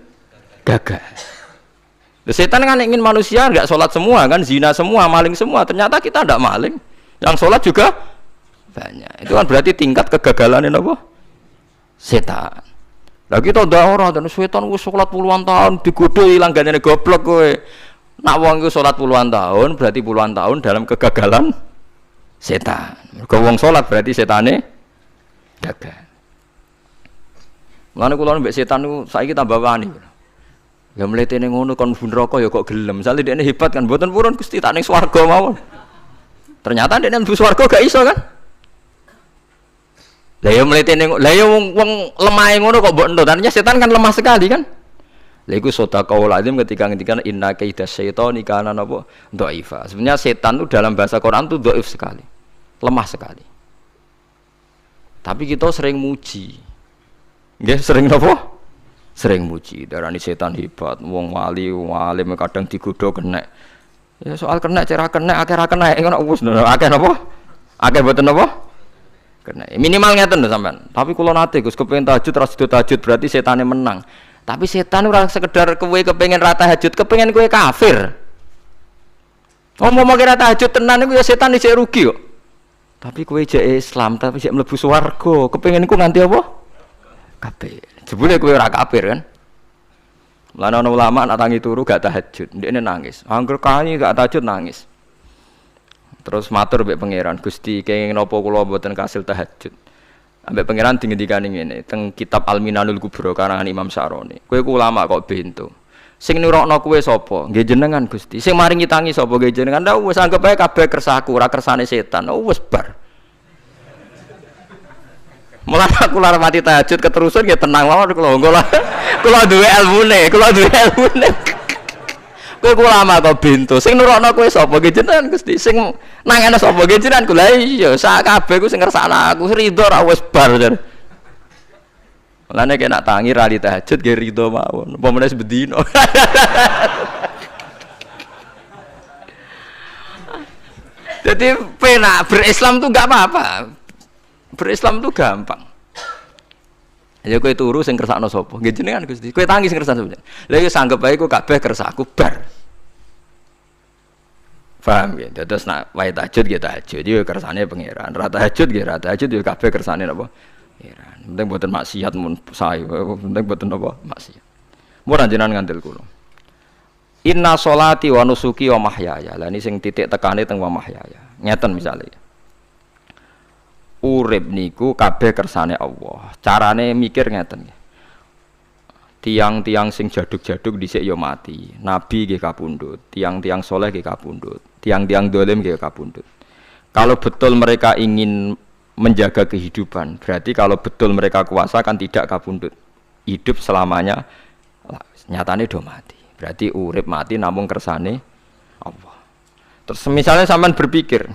gagal. Setan kan ingin manusia enggak sholat semua kan, zina semua, maling semua. Ternyata kita enggak maling. Yang sholat juga banyak. Itu kan berarti tingkat kegagalan apa? Setan. Lah kita ndak ora dan setan wis sholat puluhan tahun digodho ilang gandene goblok kowe. Nak wong iku salat puluhan tahun berarti puluhan tahun dalam kegagalan setan. Mergo wong salat berarti setane gagal. Mulane kula mbek setan niku saiki tambah wani. Ya mletene ngono kon mlebu neraka ya kok gelem. Misale dekne hebat kan mboten purun Gusti tak ning swarga mawon. Ternyata dekne mlebu swarga gak iso kan. Lah ya mletene lah ya wong lemah ngono kok mbok entuk. Tadinya setan kan lemah sekali kan. Lha iku sedekahul azim ketika ngendikan inna kaidas syaitani kana napa dhaifa. Sebenarnya setan itu dalam bahasa Quran itu dhaif sekali. Lemah sekali. Tapi kita sering muji. Nggih, sering napa? Sering muji. Darani setan hebat, wong wali, wong alim kadang digodho kena. Ya soal kena cara kena akeh ra kena ngono wis akeh napa? Akeh mboten napa? Kena. Minimal ngeten lho sampean. Tapi kula nate Gus kepengin tahajud ra sido tahajud berarti setane menang. Tapi setan ora sekedar kowe kepengin ra tahajud, kepengin kowe kafir. Ngomong kira tahajud tenan iku ya setan isih rugi kok. Tapi kowe jek Islam, tapi jek mlebu swarga, kepengin iku nganti apa? Kafir. Jebule kowe ora kafir kan? Lan ana ulama nak tangi turu gak tahajud, ndekne nangis. Angger kanyi gak tahajud nangis. Terus matur mbek pangeran, Gusti kenging napa kula mboten kasil tahajud. Ambek pangeran dingendikane ngene teng kitab Al-Minanul Kubra karangan Imam Syaroni. Kowe ku ulama kok bento. Sing nurokno kowe sapa? Nggih jenengan Gusti. Sing maringi tangi sapa? Nggih jenengan. Ndak wis anggap ae kabeh kersaku, ora kersane setan. Wis bar. Mulane aku lara mati tahajud keterusan nggih tenang mawon kula. Kula duwe ilmune, Kowe ku ulama kok bento. Sing nurokno kowe sapa? Nggih jenengan Gusti. Sing nangane sapa? Nggih jenengan. Kula iya, sak kabeh ku sing ngersakno aku ridho ra wis bar. Mulane kena tangi ra di tahajud nggih ridho mawon. Apa meneh sebedino. Jadi penak berislam tuh enggak apa-apa. Berislam tuh gampang. Ya kowe turu sing kersakno sapa? Nggih jenengan Gusti. Kowe tangi sing kersakno sapa? Lah ya sanggep ae kowe kabeh kersakku bar. Paham ya? Terus nak wae tahajud nggih tahajud yo kersane pangeran. Ra tahajud nggih ra tahajud yo kabeh kersane napa? Pangeran. Penting boten maksiat mun sae, penting boten napa maksiat. Mun jenengan ngandel kula. Inna sholati wa nusuki wa mahyaya. Lah ini sing titik tekane teng wa mahyaya. Ngeten misale. urip niku kabeh kersane Allah. Carane mikir ngeten nggih. Tiang-tiang sing jaduk-jaduk dhisik ya mati. Nabi nggih kapundhut, tiang-tiang soleh nggih kapundhut, tiang-tiang dolim nggih kapundhut. Kalau betul mereka ingin menjaga kehidupan, berarti kalau betul mereka kuasa kan tidak kapundhut. Hidup selamanya nyatane do mati. Berarti urip mati namung kersane Allah. Terus misalnya sampean berpikir,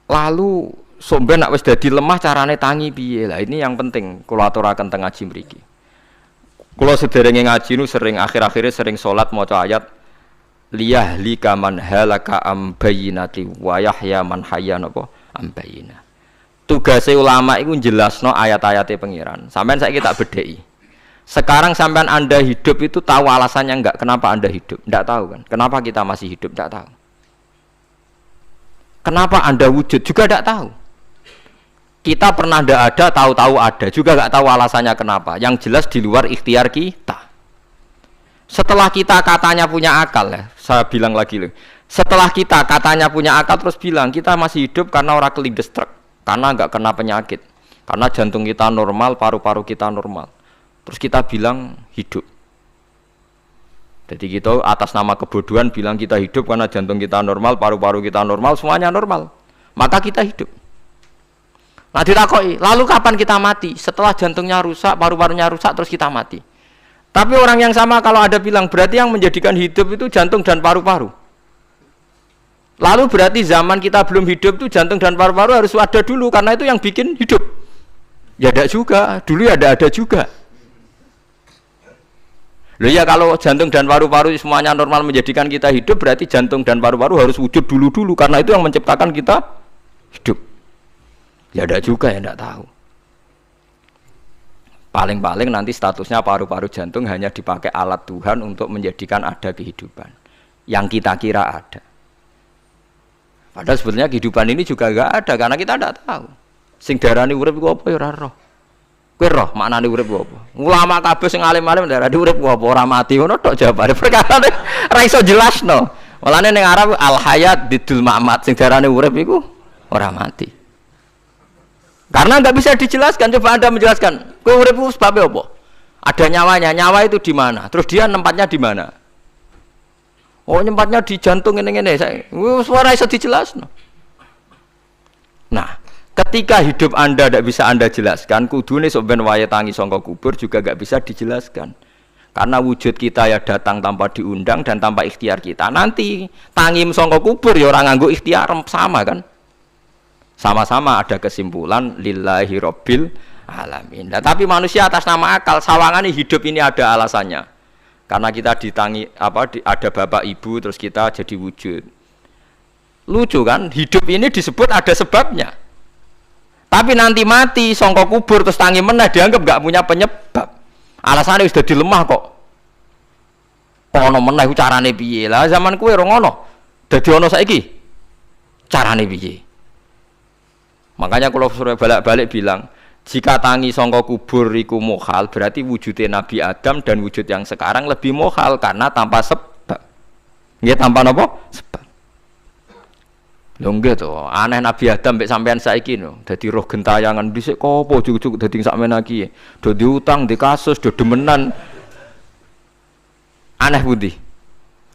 lalu somben nek wis dadi lemah carane tangi piye? Lah ini yang penting kula aturaken teng ngaji mriki. Kula sederenge ngaji nu sering akhir-akhire sering salat maca ayat liyahlika man halaka am bayyinati wa yahya man hayya napa am bayyina. Tugase ulama iku jelasno ayat-ayate pengiran. Sampeyan saiki tak bedheki. Sekarang sampean Anda hidup itu tahu alasannya enggak? Kenapa Anda hidup? Enggak tahu kan? Kenapa kita masih hidup? Enggak tahu. Kenapa Anda wujud? Juga enggak tahu. Kita pernah enggak ada, tahu-tahu ada, juga enggak tahu alasannya kenapa. Yang jelas di luar ikhtiar kita. Setelah kita katanya punya akal ya, saya bilang lagi loh. Setelah kita katanya punya akal terus bilang kita masih hidup karena orang kelindes truk, karena enggak kena penyakit, karena jantung kita normal, paru-paru kita normal. Terus kita bilang hidup. Jadi kita atas nama kebodohan bilang kita hidup karena jantung kita normal, paru-paru kita normal, semuanya normal. Maka kita hidup. Nah ditakoi, lalu kapan kita mati? Setelah jantungnya rusak, paru-parunya rusak, terus kita mati. Tapi orang yang sama kalau ada bilang, berarti yang menjadikan hidup itu jantung dan paru-paru. Lalu berarti zaman kita belum hidup itu jantung dan paru-paru harus ada dulu, karena itu yang bikin hidup. Ya ada juga, dulu ya ada juga. Loh ya kalau jantung dan paru-paru semuanya normal menjadikan kita hidup, berarti jantung dan paru-paru harus wujud dulu-dulu, karena itu yang menciptakan kita hidup. Ya ada juga ya tidak tahu. Paling-paling nanti statusnya paru-paru jantung hanya dipakai alat Tuhan untuk menjadikan ada kehidupan yang kita kira ada. Padahal sebetulnya kehidupan ini juga enggak ada karena kita tidak tahu. Sing darani urip iku apa ya ora roh. Kowe roh maknane urip ku apa? Ulama kabeh sing alim-alim darani urip ku apa? Ora mati ngono tok jawabane. Perkara ora iso jelasno. Mulane ning Arab al hayat bidul mamat sing darani urip iku ora mati. Karena nggak bisa dijelaskan, coba Anda menjelaskan. Kowe urip ku sebabnya apa? Ada nyawanya, nyawa itu di mana? Terus dia nempatnya di mana? Oh, nempatnya di jantung ini. Suara iso dijelasno. Nah, ketika hidup Anda tidak bisa Anda jelaskan, kudune sok ben wayahe tangi saka kubur juga nggak bisa dijelaskan. Karena wujud kita ya datang tanpa diundang dan tanpa ikhtiar kita. Nanti tangi saka kubur ya ora nganggo ikhtiar sama kan? Sama-sama ada kesimpulan lillahi rabbil alamin. Nah, tapi manusia atas nama akal sawangan hidup ini ada alasannya. Karena kita ditangi ada bapak ibu terus kita jadi wujud. Lucu kan? Hidup ini disebut ada sebabnya. Tapi nanti mati songkok kubur terus tangi meneh dianggap enggak punya penyebab. Alasannya sudah dilemah kok. Ono meneh carane piye? Lah zaman kuwe ora ngono. Dadi ono saiki. Carane piye? Makanya kalau suruh balik-balik bilang, jika tangi songko kubur iku mukhal, berarti wujudnya Nabi Adam dan wujud yang sekarang lebih mukhal karena tanpa sebab. Nggih tanpa napa? Sebab. Lho nggih to, aneh Nabi Adam mbek sampean saiki no. Dadi roh gentayangan dhisik kopo juk-juk dadi sakmen iki. Do diutang, di kasus, do demenan. Aneh budi.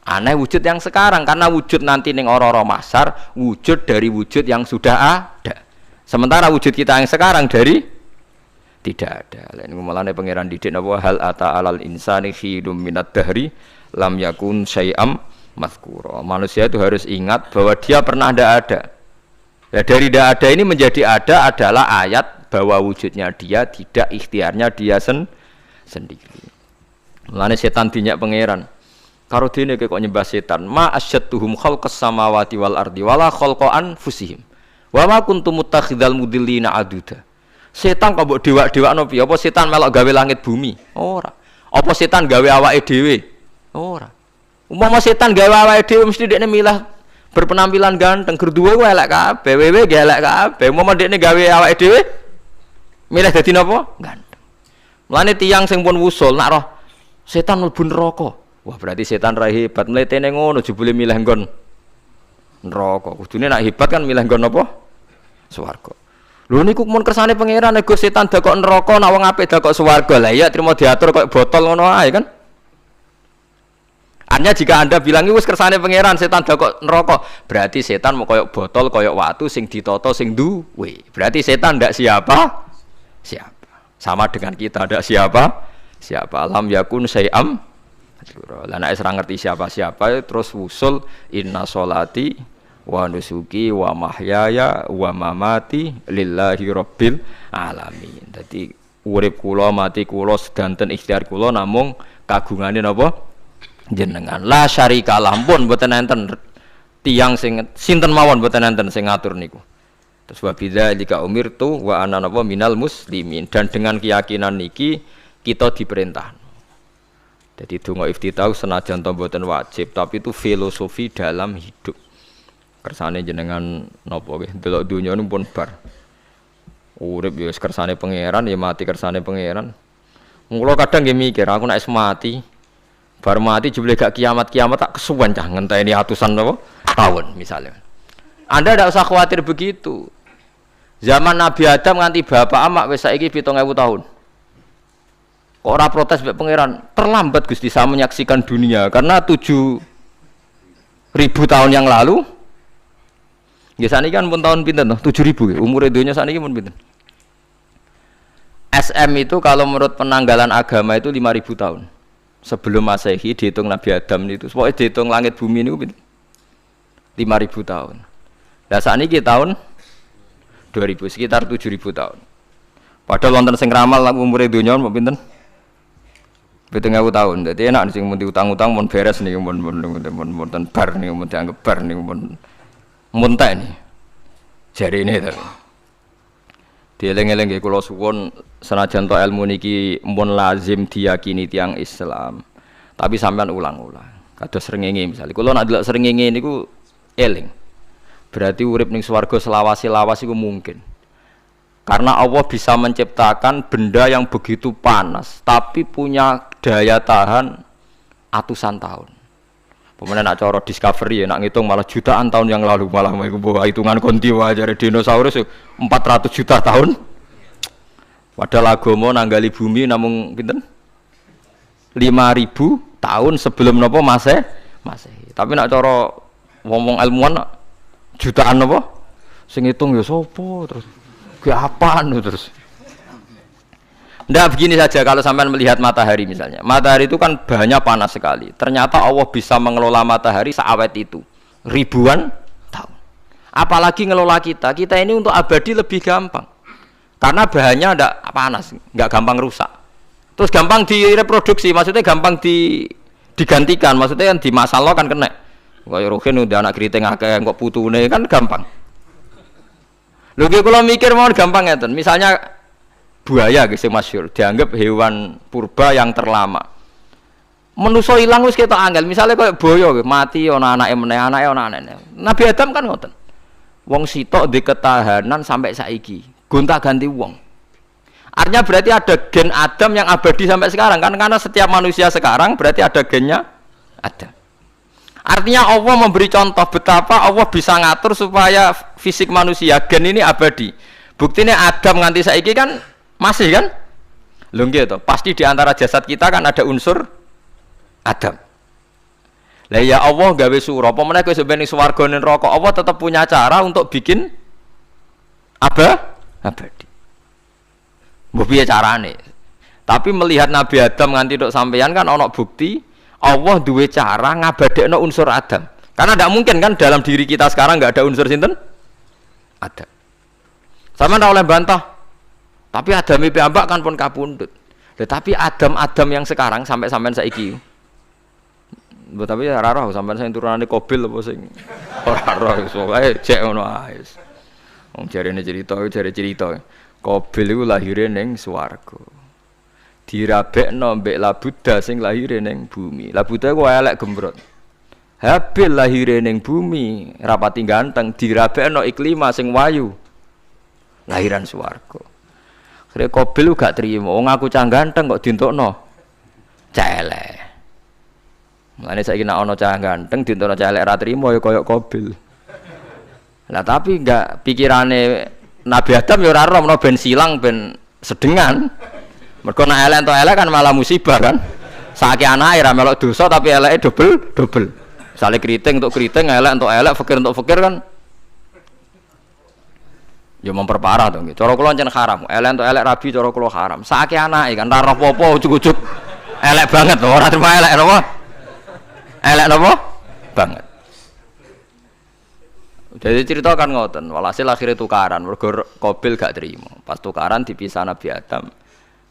Aneh wujud yang sekarang karena wujud nanti ning ora-ora mahsyar wujud dari wujud yang sudah ada. Sementara wujud kita yang sekarang dari tidak ada. Lain mulane pangeran didik napa hal ata alal insani khidum minad dahri lam yakun syai'am mazkura. Manusia itu harus ingat bahwa dia pernah tidak ada. Ya, dari tidak ada ini menjadi ada adalah ayat bahwa wujudnya dia tidak ikhtiarnya dia sendiri. Mulane setan dinyak pangeran. Karo dene kok nyembah setan, ma asyattuhum khalqas samawati wal ardi wala khalqa anfusihim. Wa ma kuntum muttakhidal mudillina aduda. Setan kok mbok dewak-dewakno piye? Apa setan melok gawe langit bumi? Ora. Apa setan gawe awake dhewe? Ora. Umpama setan gawe awake dhewe mesti dekne milah berpenampilan ganteng, gerduwe ku elek kabeh, wewe ge elek kabeh. Umpama dekne gawe awake dhewe milih dadi napa? Ganteng. Mulane tiyang sing pun wusul nak roh setan mlebu neraka. Wah, berarti setan ra hebat, mletene ngono jebule milih nggon neraka. Kudune nak hebat kan milih nggon apa? Swarga. Lho niku mun kersane pangeran nego setan dakok neraka nak wong apik dakok swarga. Lah iya trimo diatur koyo botol ngono ae kan. Artinya jika Anda bilang wis kersane pangeran setan dakok neraka, berarti setan mau koyo botol koyo watu sing ditata sing duwe. Berarti setan ndak siapa? Siapa. Sama dengan kita ndak siapa? Siapa. Lam yakun syai'am. Lah nek ora ngerti siapa-siapa terus wusul inna sholati wa nusuki wa mahyaya wa mamati lillahi rabbil alamin. Dadi urip kula mati kula sedanten ikhtiar kula namung kagungane napa jenengan. La syarikalah pun mboten enten tiyang sing sinten mawon mboten enten sing ngatur niku. Terus wa bidzalika umirtu wa ana napa minal muslimin, dan dengan keyakinan niki kita diperintah. Jadi donga iftitah senajan to mboten wajib tapi itu filosofi dalam hidup. Kersane jenengan napa nggih delok donya niku pun bar. Urip ya kersane pangeran ya mati kersane pangeran. Mula kadang nggih mikir aku nek mati bar mati jebule gak kiamat-kiamat tak kesuwen cah ngenteni atusan napa tahun misalnya. Anda tidak usah khawatir begitu. Zaman Nabi Adam nganti bapak amak wis saiki 7.000 tahun. Kok ora protes mbek pangeran? Terlambat Gusti saya menyaksikan dunia karena 7.000 tahun yang lalu. Ya saniki kan pun tahun pinten toh? 7.000 umur dunia saniki pun pinten? SM itu kalau menurut penanggalan agama itu 5.000 tahun. Sebelum Masehi dihitung Nabi Adam itu, pokoknya dihitung langit bumi ini pinten? 5.000 tahun. Lah saniki tahun 2000 sekitar 7.000 tahun. Padahal wonten sing ramal umur dunia mau pinten? 7.000 tahun. Jadi enak sing mun diutang-utang mun beres niki mun bar niku mun dianggap bar niku mun muntah ini jari ini tuh dieling-eling nggih kula suwun senajan to ilmu niki mun lazim diyakini tiyang Islam tapi sampean ulang-ulang kados srengenge misalnya kula nak delok srengenge niku eling berarti urip ning swarga selawase-lawas iku mungkin karena Allah bisa menciptakan benda yang begitu panas tapi punya daya tahan atusan tahun. Pemenang nak cara discovery ya nak ngitung malah jutaan tahun yang lalu malah hitungan kontiwa dari dinosaurus 400 juta tahun. Padahal agama nanggali bumi namung pinten? 5.000 tahun sebelum napa Masehi. Tapi nak cara ngomong ilmuwan jutaan napa? Sing ngitung ya sapa terus? Ki apaan terus? Ndak begini saja kalau sampai melihat matahari misalnya. Matahari itu kan bahannya panas sekali. Ternyata Allah bisa mengelola matahari seawet itu. Ribuan tahun. Apalagi ngelola kita. Kita ini untuk abadi lebih gampang. Karena bahannya ndak panas, nggak gampang rusak. Terus gampang direproduksi, maksudnya gampang digantikan. Maksudnya kan di masa lo kan kena. Kayak Rohin udah anak keriting akeh kok putune kan gampang. Lho kalau mikir mau gampang ngeten. Misalnya buaya guys yang masyhur dianggap hewan purba yang terlama. Manusa ilang wis ketok angel. Misalnya kayak boyo mati ana anake meneh, anake ana anake. Nabi Adam kan ngoten. Wong sitok di ketahanan sampai saiki. Gonta-ganti wong. Artinya berarti ada gen Adam yang abadi sampai sekarang kan karena setiap manusia sekarang berarti ada gennya ada. Artinya Allah memberi contoh betapa Allah bisa ngatur supaya fisik manusia gen ini abadi. Buktinya Adam nganti saiki kan masih kan? Lho nggih to, pasti di antara jasad kita kan ada unsur Adam. Lah ya Allah gawe sura, apa meneh kowe sampeyan ning swarga ning neraka, Allah tetap punya cara untuk bikin abadi. Mbok piye carane? Tapi melihat Nabi Adam nganti tok sampeyan kan ana bukti Allah duwe cara ngabadekno unsur Adam. Karena tidak mungkin kan dalam diri kita sekarang nggak ada unsur sinten? Adam. Sama ndak oleh bantah. Tapi Adam piyambak kan pun kapundhut. Tetapi Adam yang sekarang sampai sampean saiki. Tapi ora roh sampean sing turunane Qabil apa sing ora roh soalé cek ngono ae. Wong jarene cerita. Qabil iku lahire ning swarga. Dirabekno mbek Labuda sing lahire ning bumi. Labuda ku elek gembrot. Habil lahire ning bumi, rapati ganteng, dirabekno Iklima sing wayu. Lahiran swarga. Sire Qabil gak trimo, wong aku cah ganteng kok dientukno cah elek. Mulane saiki nek ana cah ganteng dientukno cah elek ra trimo ya kaya Qabil. Lah tapi enggak pikirane Nabi Adam ya ora roh ben silang ben sedengan. Mergo nek elek entuk elek kan malah musibah kan. Saiki anake ra melok dosa tapi eleke double. Misale keriting untuk keriting, elek untuk elek, fakir untuk fakir kan ya memperparah to nggih. Cara kula pancen haram. Elek untuk elek rabi cara kula haram. Saiki anake kan ra roh apa-apa ujug-ujug elek banget lho, ora terima elek napa? Elek napa? Banget. Jadi cerita kan ngoten, walhasil akhirnya tukaran, mergo Qabil gak terima. Pas tukaran dipisah Nabi Adam.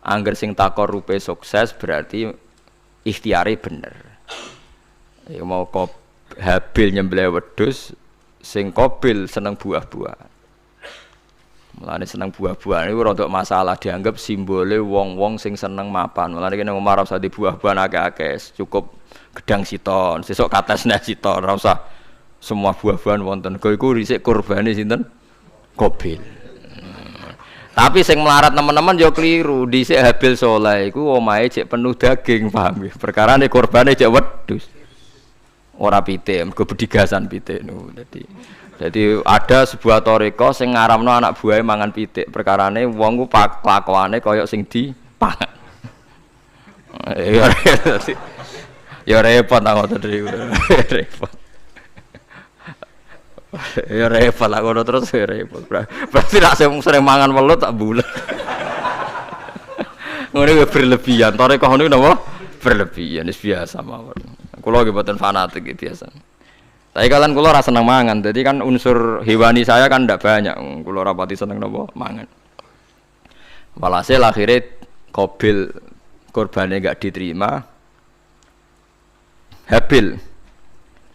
Angger sing takor rupe sukses berarti ikhtiare bener. Ya mau Habil nyembelih wedhus, sing Qabil seneng buah-buahan. Mulane seneng buah-buahan iku rada masalah dianggap simbole wong-wong sing seneng mapan. Mulane kene Umar ora usah di buah-buahan akeh-akeh, cukup gedang siton, sesuk katesne siton, ora usah semua buah-buahan wonten. Kok iku risik kurbane sinten? Qabil. Tapi sing melarat teman-teman yo keliru. Dhisik Habil saleh iku omahe cek penuh daging, paham nggih. Perkarane kurbane cek wedhus. Ora pitik, mergo bedigasan pitik niku. Jadi ada sebuah toriko sing ngaramno anak buahe mangan pitik. Perkarane wong ku kelakuane kaya sing dipangan. Ya repot ta ngoten niku. Repot. Ya repot lah ngono terus ya repot. Berarti nek sering mangan welut tak bulet. Ngono ya berlebihan. Toreko niku napa? Berlebihan wis biasa mawon. Kula nggih mboten fanatik biasa. Tapi kalian kula ora seneng mangan. Jadi kan unsur hewani saya kan ndak banyak. Kula ora pati seneng napa mangan. Walhasil akhirnya Qabil korbannya enggak diterima. Habil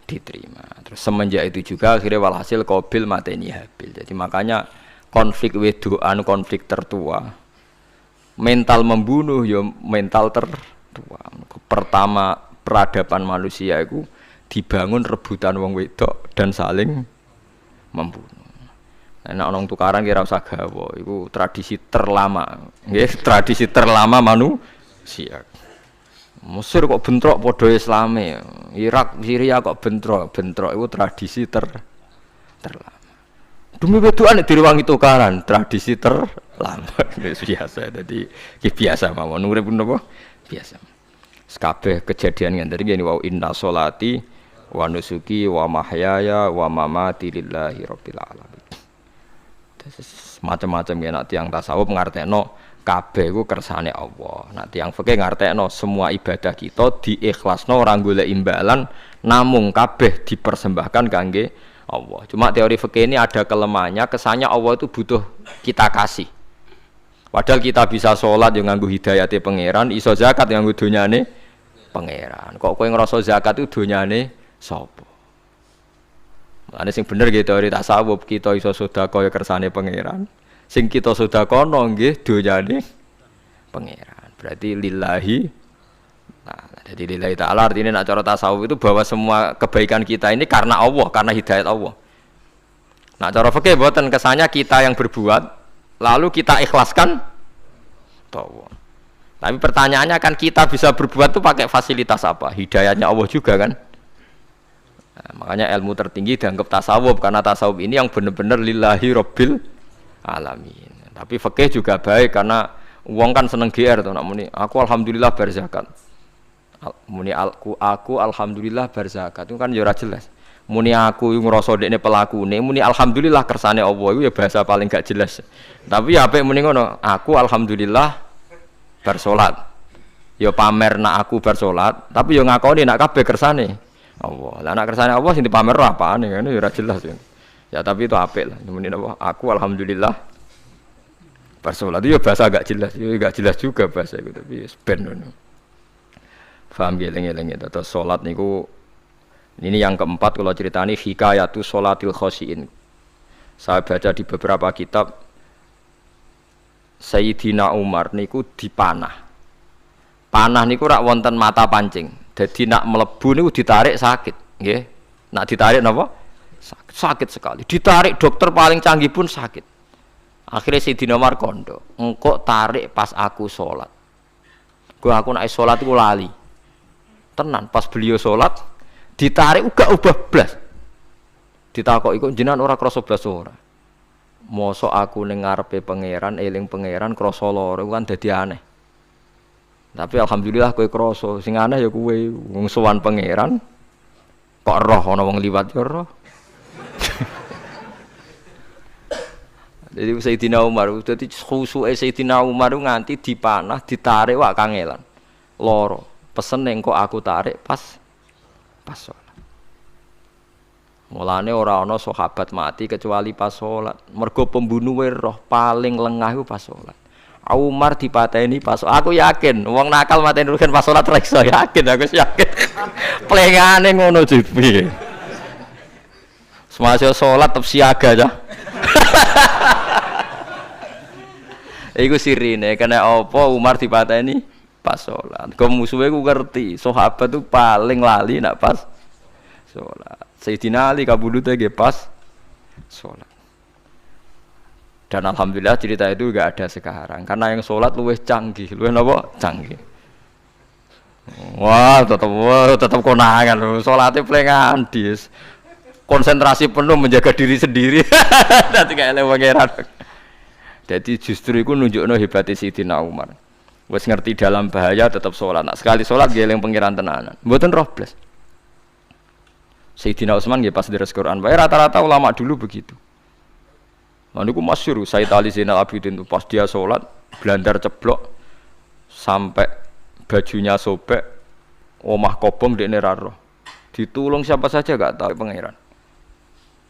diterima. Terus semenjak itu juga akhirnya walhasil Qabil mateni Habil. Jadi makanya konflik wedoan, konflik tertua. Mental membunuh ya mental tertua. Pertama peradaban manusia itu dibangun rebutan wong wedok dan saling membunuh. Nek ana tukaran kira usah gawa, iku tradisi terlama. Nggih, tradisi terlama manusia. Mesir kok bentrok padha Islame, Irak, Syria kok bentrok itu tradisi terlama. Demi wedokan direwangi tukaran, tradisi terlama. Biasa, jadi biasa mawon urip napa? Biasa. Kabeh kejadian ngene iki wa inna sholati wa nusuki wa mahyaya wa mamati lillahi rabbil alamin. Macam-macam ya nek tiyang tasawuf ngartekno kabeh iku kersane Allah. Nek tiyang fikih ngartekno semua ibadah kita diikhlasno ora golek imbalan namung kabeh dipersembahkan kangge Allah. Cuma teori fikih ini ada kelemahannya, kesannya Allah itu butuh kita kasih. Padahal kita bisa sholat yang nganggo hidayate pangeran, iso zakat yang nganggo donyane pangeran. Kok kowe ngrasa zakat itu donyane sapa? Ane sing bener nggih teori tasawuf, kita iso sedekah ya kersane pangeran. Sing kita sedakono nggih donyane pangeran. Berarti lillahi. Nah, jadi lillahi ta'ala artinya nak cara tasawuf itu bahwa semua kebaikan kita ini karena Allah, karena hidayat Allah. Nah, cara fikih mboten kesannya kita yang berbuat lalu kita ikhlaskan Allah. Tapi pertanyaannya kan kita bisa berbuat itu pakai fasilitas apa? Hidayatnya Allah juga kan? Nah, makanya ilmu tertinggi dianggap tasawuf karena tasawuf ini yang benar-benar lillahi rabbil alamin. Tapi fikih juga baik karena wong kan seneng GR to nak muni aku alhamdulillah berzakat. Muni aku alhamdulillah berzakat itu kan ya ora jelas. Muni aku ngrasa dekne pelakune, muni alhamdulillah kersane Allah iku ya bahasa paling gak jelas. Tapi ya apik muni ngono, aku alhamdulillah bersolat. Ya pamer nak aku bersolat, tapi ya ngakoni nak kabeh kersane Allah. Lah nak kersane Allah sing dipamer apane ngene ya ora jelas ya. Ya tapi itu apik lah. Muni apa? Aku alhamdulillah bersolat itu ya bahasa agak jelas. Ya enggak jelas juga bahasa itu tapi ben ngono. Paham geleng-geleng itu. Terus salat niku ini yang keempat kalau ceritani hikayatu sholatil khosyin. Saya baca di beberapa kitab Sayyidina Umar niku dipanah. Panah niku rak wonten mata pancing. Jadi nak melebu niku ditarik sakit, nggih. Nak ditarik napa? Sakit sekali. Ditarik dokter paling canggih pun sakit. Akhirnya Sayyidina Umar kondo, engkau tarik pas aku sholat. Aku nak sholat iku lali. Tenan pas beliau sholat ditarik uga ubah blas. Ditakok iku jenengan ora krasa blas ora. Mosok aku ning ngarepe pangeran, eling pangeran krasa lara kan dadi aneh. Tapi alhamdulillah kowe krasa, sing aneh ya kowe wong sowan pangeran kok roh ana wong liwat ya roh. Jadi Sayyidina Umar, dadi khusuke Sayyidina Umar nganti dipanah, ditarik wak kangelan. Loro. Pesen ning kok aku tarik pas salat. Mulane ora ana sahabat mati kecuali pas salat. Mergo pembunuhe roh paling lengah iku pas salat. Umar dipateni pas aku yakin wong nakal mateni rugen pas salat ra iso yakin aku yakin. Plengane ngono jipi. Semasa salat tetep siaga ya. Iku sirine kena apa Umar dipateni pas salat. Kok musuhe ku ngerti, sahabat tuh paling lali nak pas salat. Sayyidina Ali kabudute nggih pas salat. Dan alhamdulillah cerita itu enggak ada sekarang karena yang salat luwih canggih, luwih napa? Canggih. Wah, tetap konangan lho. Salate plengan dis. Konsentrasi penuh menjaga diri sendiri. Dadi gak eleh pangeran. Jadi justru itu nunjukno hebatnya Sayyidina Umar. Wes ngerti dalam bahaya tetap sholat. Nah, sekali sholat dia eling pangeran tenanan. Mboten roh blas. Sayyidina Utsman nggih pas deres Quran. Bae rata-rata ulama dulu begitu. Nah niku masyhur Sayyid Ali Zainal Abidin itu pas dia sholat blandar ceblok sampai bajunya sobek, omah kobong dekne ra roh. Ditulung siapa saja gak tahu pangeran.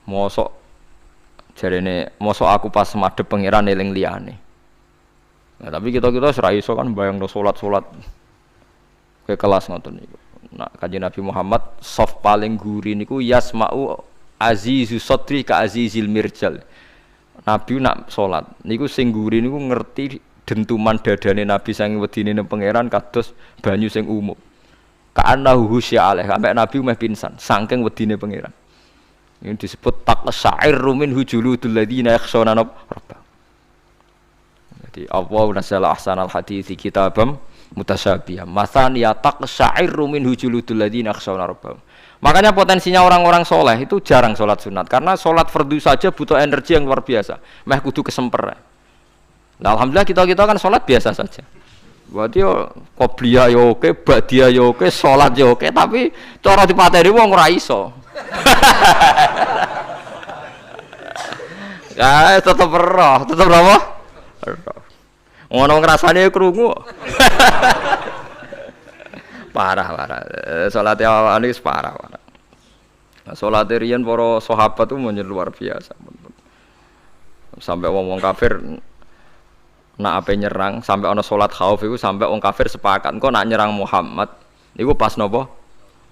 Mosok jarene mosok aku pas madhep pangeran eling liyane. Nah, tapi kita ora iso kan bayangno salat-salat ke kelas ngoten niku. Nah, Kanjeng Nabi Muhammad soft paling guri niku yasma'u azizu sadri ka azizil mirjal. Nabi nak salat niku sing guri niku ngerti dentuman dadane Nabi saking wedine nang pangeran kados banyu sing umum. Ka'annahu husya alaih sampai Nabi meh pingsan saking wedine pangeran. Ini disebut taqsa'irru min hujuludul ladzina yakhshawna rabbahum. Jadi Allah nazzala ahsanal hadithi kitabam mutasyabihan. Matsaniya taqsa'irru min hujuludul ladzina yakhshawna rabbahum. Makanya potensinya orang-orang soleh itu jarang sholat sunat karena sholat fardu saja butuh energi yang luar biasa. Meh kudu kesemper. Nah, alhamdulillah kita kan sholat biasa saja. Berarti yo qobliyah yo oke, ba'diyah yo oke, sholat yo oke, tapi cara dipateni wong ora iso. Ya tetep roh, tetep apa? Ngono ngrasane krungu. Parah. Salat awake wis parah. Salat riyen para sahabat itu luar biasa. Sampai wong kafir nak ape nyerang, sampai ana salat khauf iku sampai wong kafir sepakat engko nak nyerang Muhammad niku pas napa?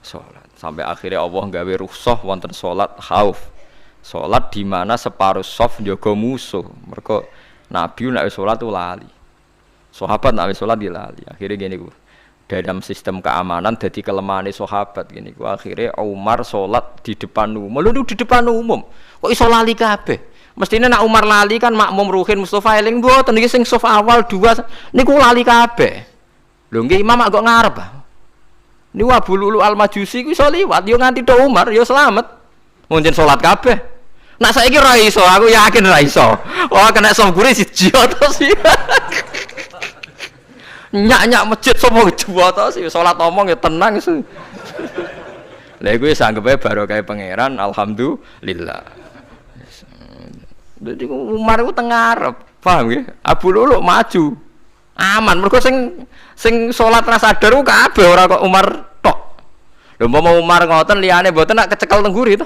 Salat. Sampai akhirnya Allah gawe rukhsah wonten salat khauf. Salat di mana separuh saf njaga musuh. Mergo Nabi nek salat tu lali. Sahabat nek salat dia lali. Akhirnya gini ku. Dalam sistem keamanan jadi kelemahane sahabat gini ku. Akhirnya Umar salat di depan umum. Lho di depan umum. Kok iso lali kabeh? Mestine nek Umar lali kan makmum ruhin Mustofa eling mboten iki sing saf awal dua niku lali kabeh. Lho nggih imam kok ngarep. Niku Abu Lulu Al-Majusi ku iso liwat yo nganti tok Umar yo selamat. Mungkin salat kabeh. Nak saiki ora iso, aku yakin ora iso. Oh kena sambure siji to sih. Nyak masjid sapa dua to sih salat omong ya tenang sih. Lha iku wis anggepe barokah pangeran alhamdulillah. Jadi Umar itu tengarep, paham ya? Abu Lulu maju, aman. Mereka sing sholat rasa sadar itu kabeh orang kok Umar tok. Lho mau Umar ngoten liyane mboten nak kecekel tengguri itu.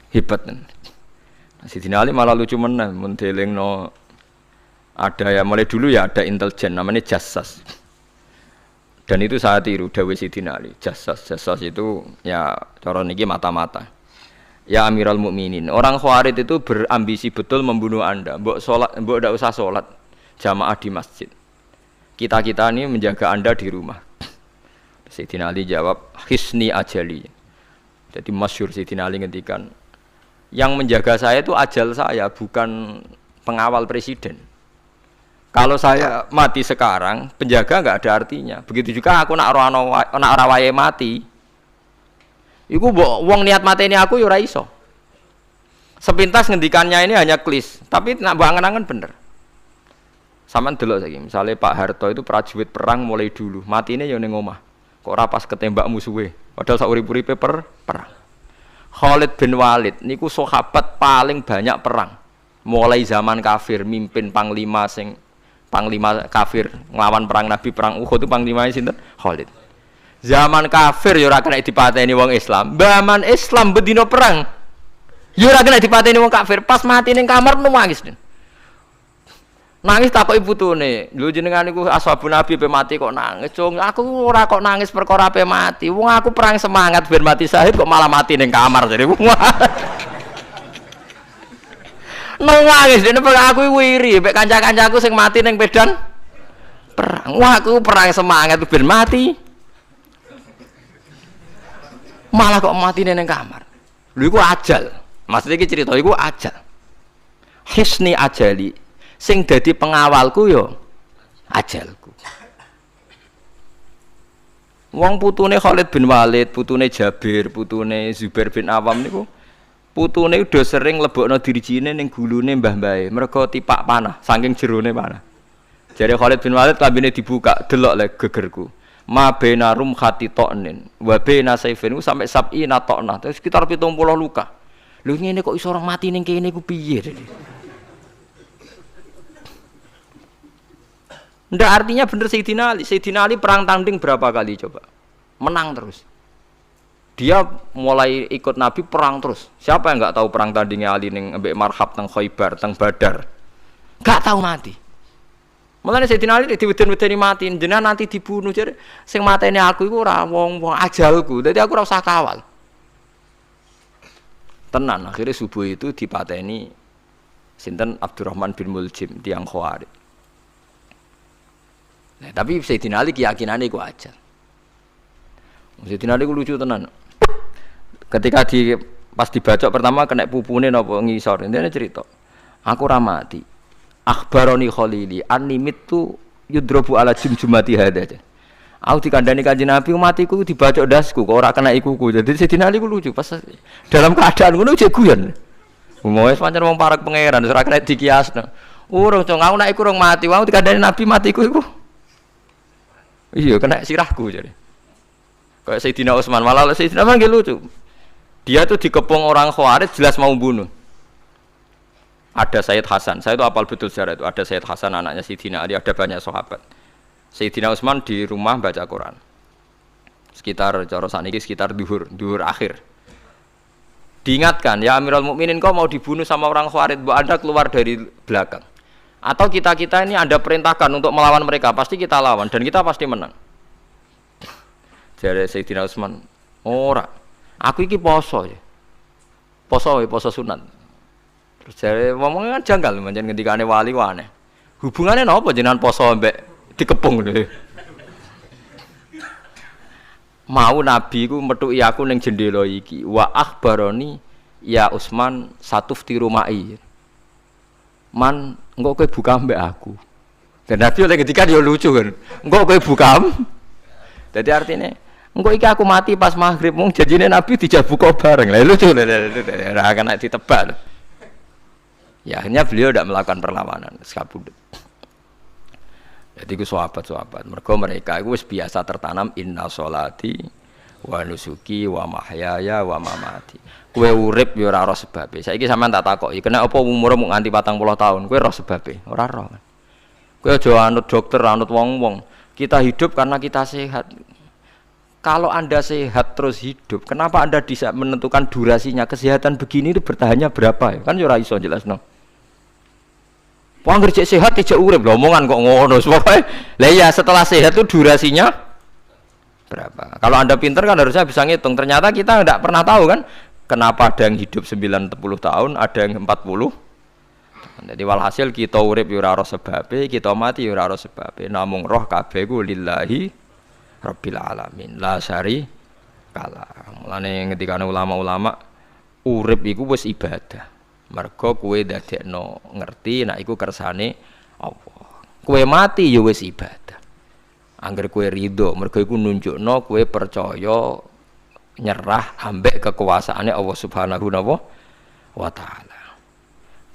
Hebat kan. Sayyidina Ali malah lucu meneh mun delingno ada ya mulai dulu ya ada intelijen namanya Jassas. Dan itu saya tiru dawuh Sayyidina Ali. Jassas itu ya cara niki mata-mata. Ya Amirul Mukminin, orang Khawarij itu berambisi betul membunuh Anda. Mbok ndak usah salat jamaah di masjid. Kita ini menjaga Anda di rumah. Sayyidina Ali jawab, "Hisni ajali." Jadi masyhur Sayyidina Ali ngendikan, yang menjaga saya itu ajal saya, bukan pengawal presiden. Kalau saya mati sekarang, penjaga enggak ada artinya. Begitu juga aku nak ora wayahe mati. Iku mbok wong niat mateni aku ya ora iso. Sepintas ngendikannya ini hanya klis, tapi nak angen-angen bener. Saman delok saiki, misalnya Pak Harto itu prajurit perang mulai dulu, matine ya ning omah. Kok ora pas ketembak musuhe, padahal sak urip-uripe perang. Khalid bin Walid niku sahabat paling banyak perang. Mulai zaman kafir mimpin panglima kafir nglawan perang Nabi perang Uhud itu panglimane sinten? Khalid. Zaman kafir ya ora kena dipateni wong Islam. Zaman Islam bedino perang. Ya ora kena dipateni wong kafir, pas mati ning kamar nangis. Nangis takoki putune, lho jenengan niku ashabun Nabi pe mati kok nangis. Cung, aku ora kok nangis perkara pe mati. Wong aku perang semangat ben mati syahid kok malah mati ning kamar jare. Nangis dene aku wiri mek kanca-kancaku sing mati ning medan perang. Wah, aku perang semangat ben mati. Malah kok mati ning kamar. Lho iku ajal. Maksudnya iki cerita iku ajal. Hisni ajali. Sing dadi pengawalku yo ajalku. Wong putune Khalid bin Walid, putune Jabir, putune Zubair bin Awam niku putune udah sering lebokno dirijine ning gulune mbah-mbahe. Mergo tipak panah, saking jerone panah. Jare Khalid bin Walid lambene dibuka, delok le gegerku. Ma baina rumkhati to'nin wa baina saifin sampai sab'ina to'nah. Terus sekitar 70 luka. Lho ngene kok iso orang mati ning kene ku piye? Ndak artinya bener Sayyidina Ali. Sayyidina Ali perang tanding berapa kali coba? Menang terus. Dia mulai ikut Nabi perang terus. Siapa yang nggak tahu perang tandingnya Ali ning ambek Marhab teng Khaibar, teng Badar? Nggak tahu mati. Mulane Sayyidina Ali diweden-wedeni mati, jenengan nanti dibunuh jare sing mateni aku iku ora wong ajalku. Dadi aku ora usah kawal. Tenan akhirnya subuh itu dipateni sinten Abdurrahman bin Muljim tiang Khawarij. Nah, tapi Sayyidina Ali keyakinannya itu aja. Sayyidina Ali itu lucu tenan. Ketika pas dibacok pertama kena pupune napa ngisor. Intine cerita. Aku ora mati. Akhbaroni Khalili animit tu yudrobu ala jumjumati hada. Aku dikandani Kanjeng Nabi matiku dibacok dasku kok ora kena ikuku. Jadi Sayyidina Ali ku lucu pas dalam keadaan ngono jek guyon. Wis pancen wong parek pangeran ora kena dikiasno. Urung cong aku nek iku urung mati, aku dikandani Nabi matiku iku. Iya kena sirahku jadi. Kayak Sayyidina Utsman malah Sayyidina Utsman lucu. Dia tuh dikepung orang Khawarij jelas mau bunuh. Ada Sayyid Hasan. Saya itu apal betul sejarah itu. Ada Sayyid Hasan anaknya Sayyidina Ali, ada banyak sahabat. Sayyidina Utsman di rumah baca Quran. Sekitar cara saniki sekitar duhur akhir. Diingatkan, ya Amirul Mukminin kau mau dibunuh sama orang Khawarij, mbok Anda keluar dari belakang. Atau kita ini Anda perintahkan untuk melawan mereka, pasti kita lawan dan kita pasti menang. Jadi Sayyidina Utsman, ora, aku iki poso ya, poso sunat. Terus jadi ngomongnya kan janggal, macam ketika ane wali wane. Hubungannya apa jenengan poso mbek dikepung deh. Mau Nabi ku metuki aku ning jendela iki, wa akhbaroni ya Utsman satufti rumai. Man engko kowe buka mbek aku. Dan Nabi oleh ketika dia lucu kan. Engko kowe buka. Jadi artinya engko iki aku mati pas maghrib mung janjine Nabi dijak buka bareng. Lah lucu ora akan ditebak. Ya akhirnya beliau tidak melakukan perlawanan, sekabudut. Jadi ku sahabat-sahabat. Mereka itu biasa tertanam inna sholati wa nusuki wa mahyaya wa mamati. Kowe urip ya ora roh sebabe. Saiki sampean tak takoki, kena apa umure mung nganti 40 tahun? Kowe roh sebabe? Ora roh. Kowe aja anut dokter, anut wong-wong. Kita hidup karena kita sehat. Kalau Anda sehat terus hidup, kenapa Anda bisa menentukan durasinya? Kesehatan begini itu bertahannya berapa ya? Kan ya ora iso jelasno. Wong kerja sehat tidak urip lho, omongan kok ngono. Pokoke lah ya setelah sehat itu durasinya berapa? Kalau Anda pintar kan harusnya bisa ngitung. Ternyata kita tidak pernah tahu kan. Kenapa ada yang hidup 90 tahun, ada yang 40. Jadi walhasil kita urip ya ora sebabe, kita mati ya ora sebabe. Namung roh kabeh ku lillahi rabbil alamin. La syari kala. Mulane ngendikane ulama-ulama urip iku wis ibadah. Mergo kowe dadekno ngerti nek iku kersane Allah. Kowe mati ya wis ibadah. Angger kowe ridho, mergo iku nunjukno kowe percaya nyerah ambek kekuasaane Allah Subhanahu wa taala.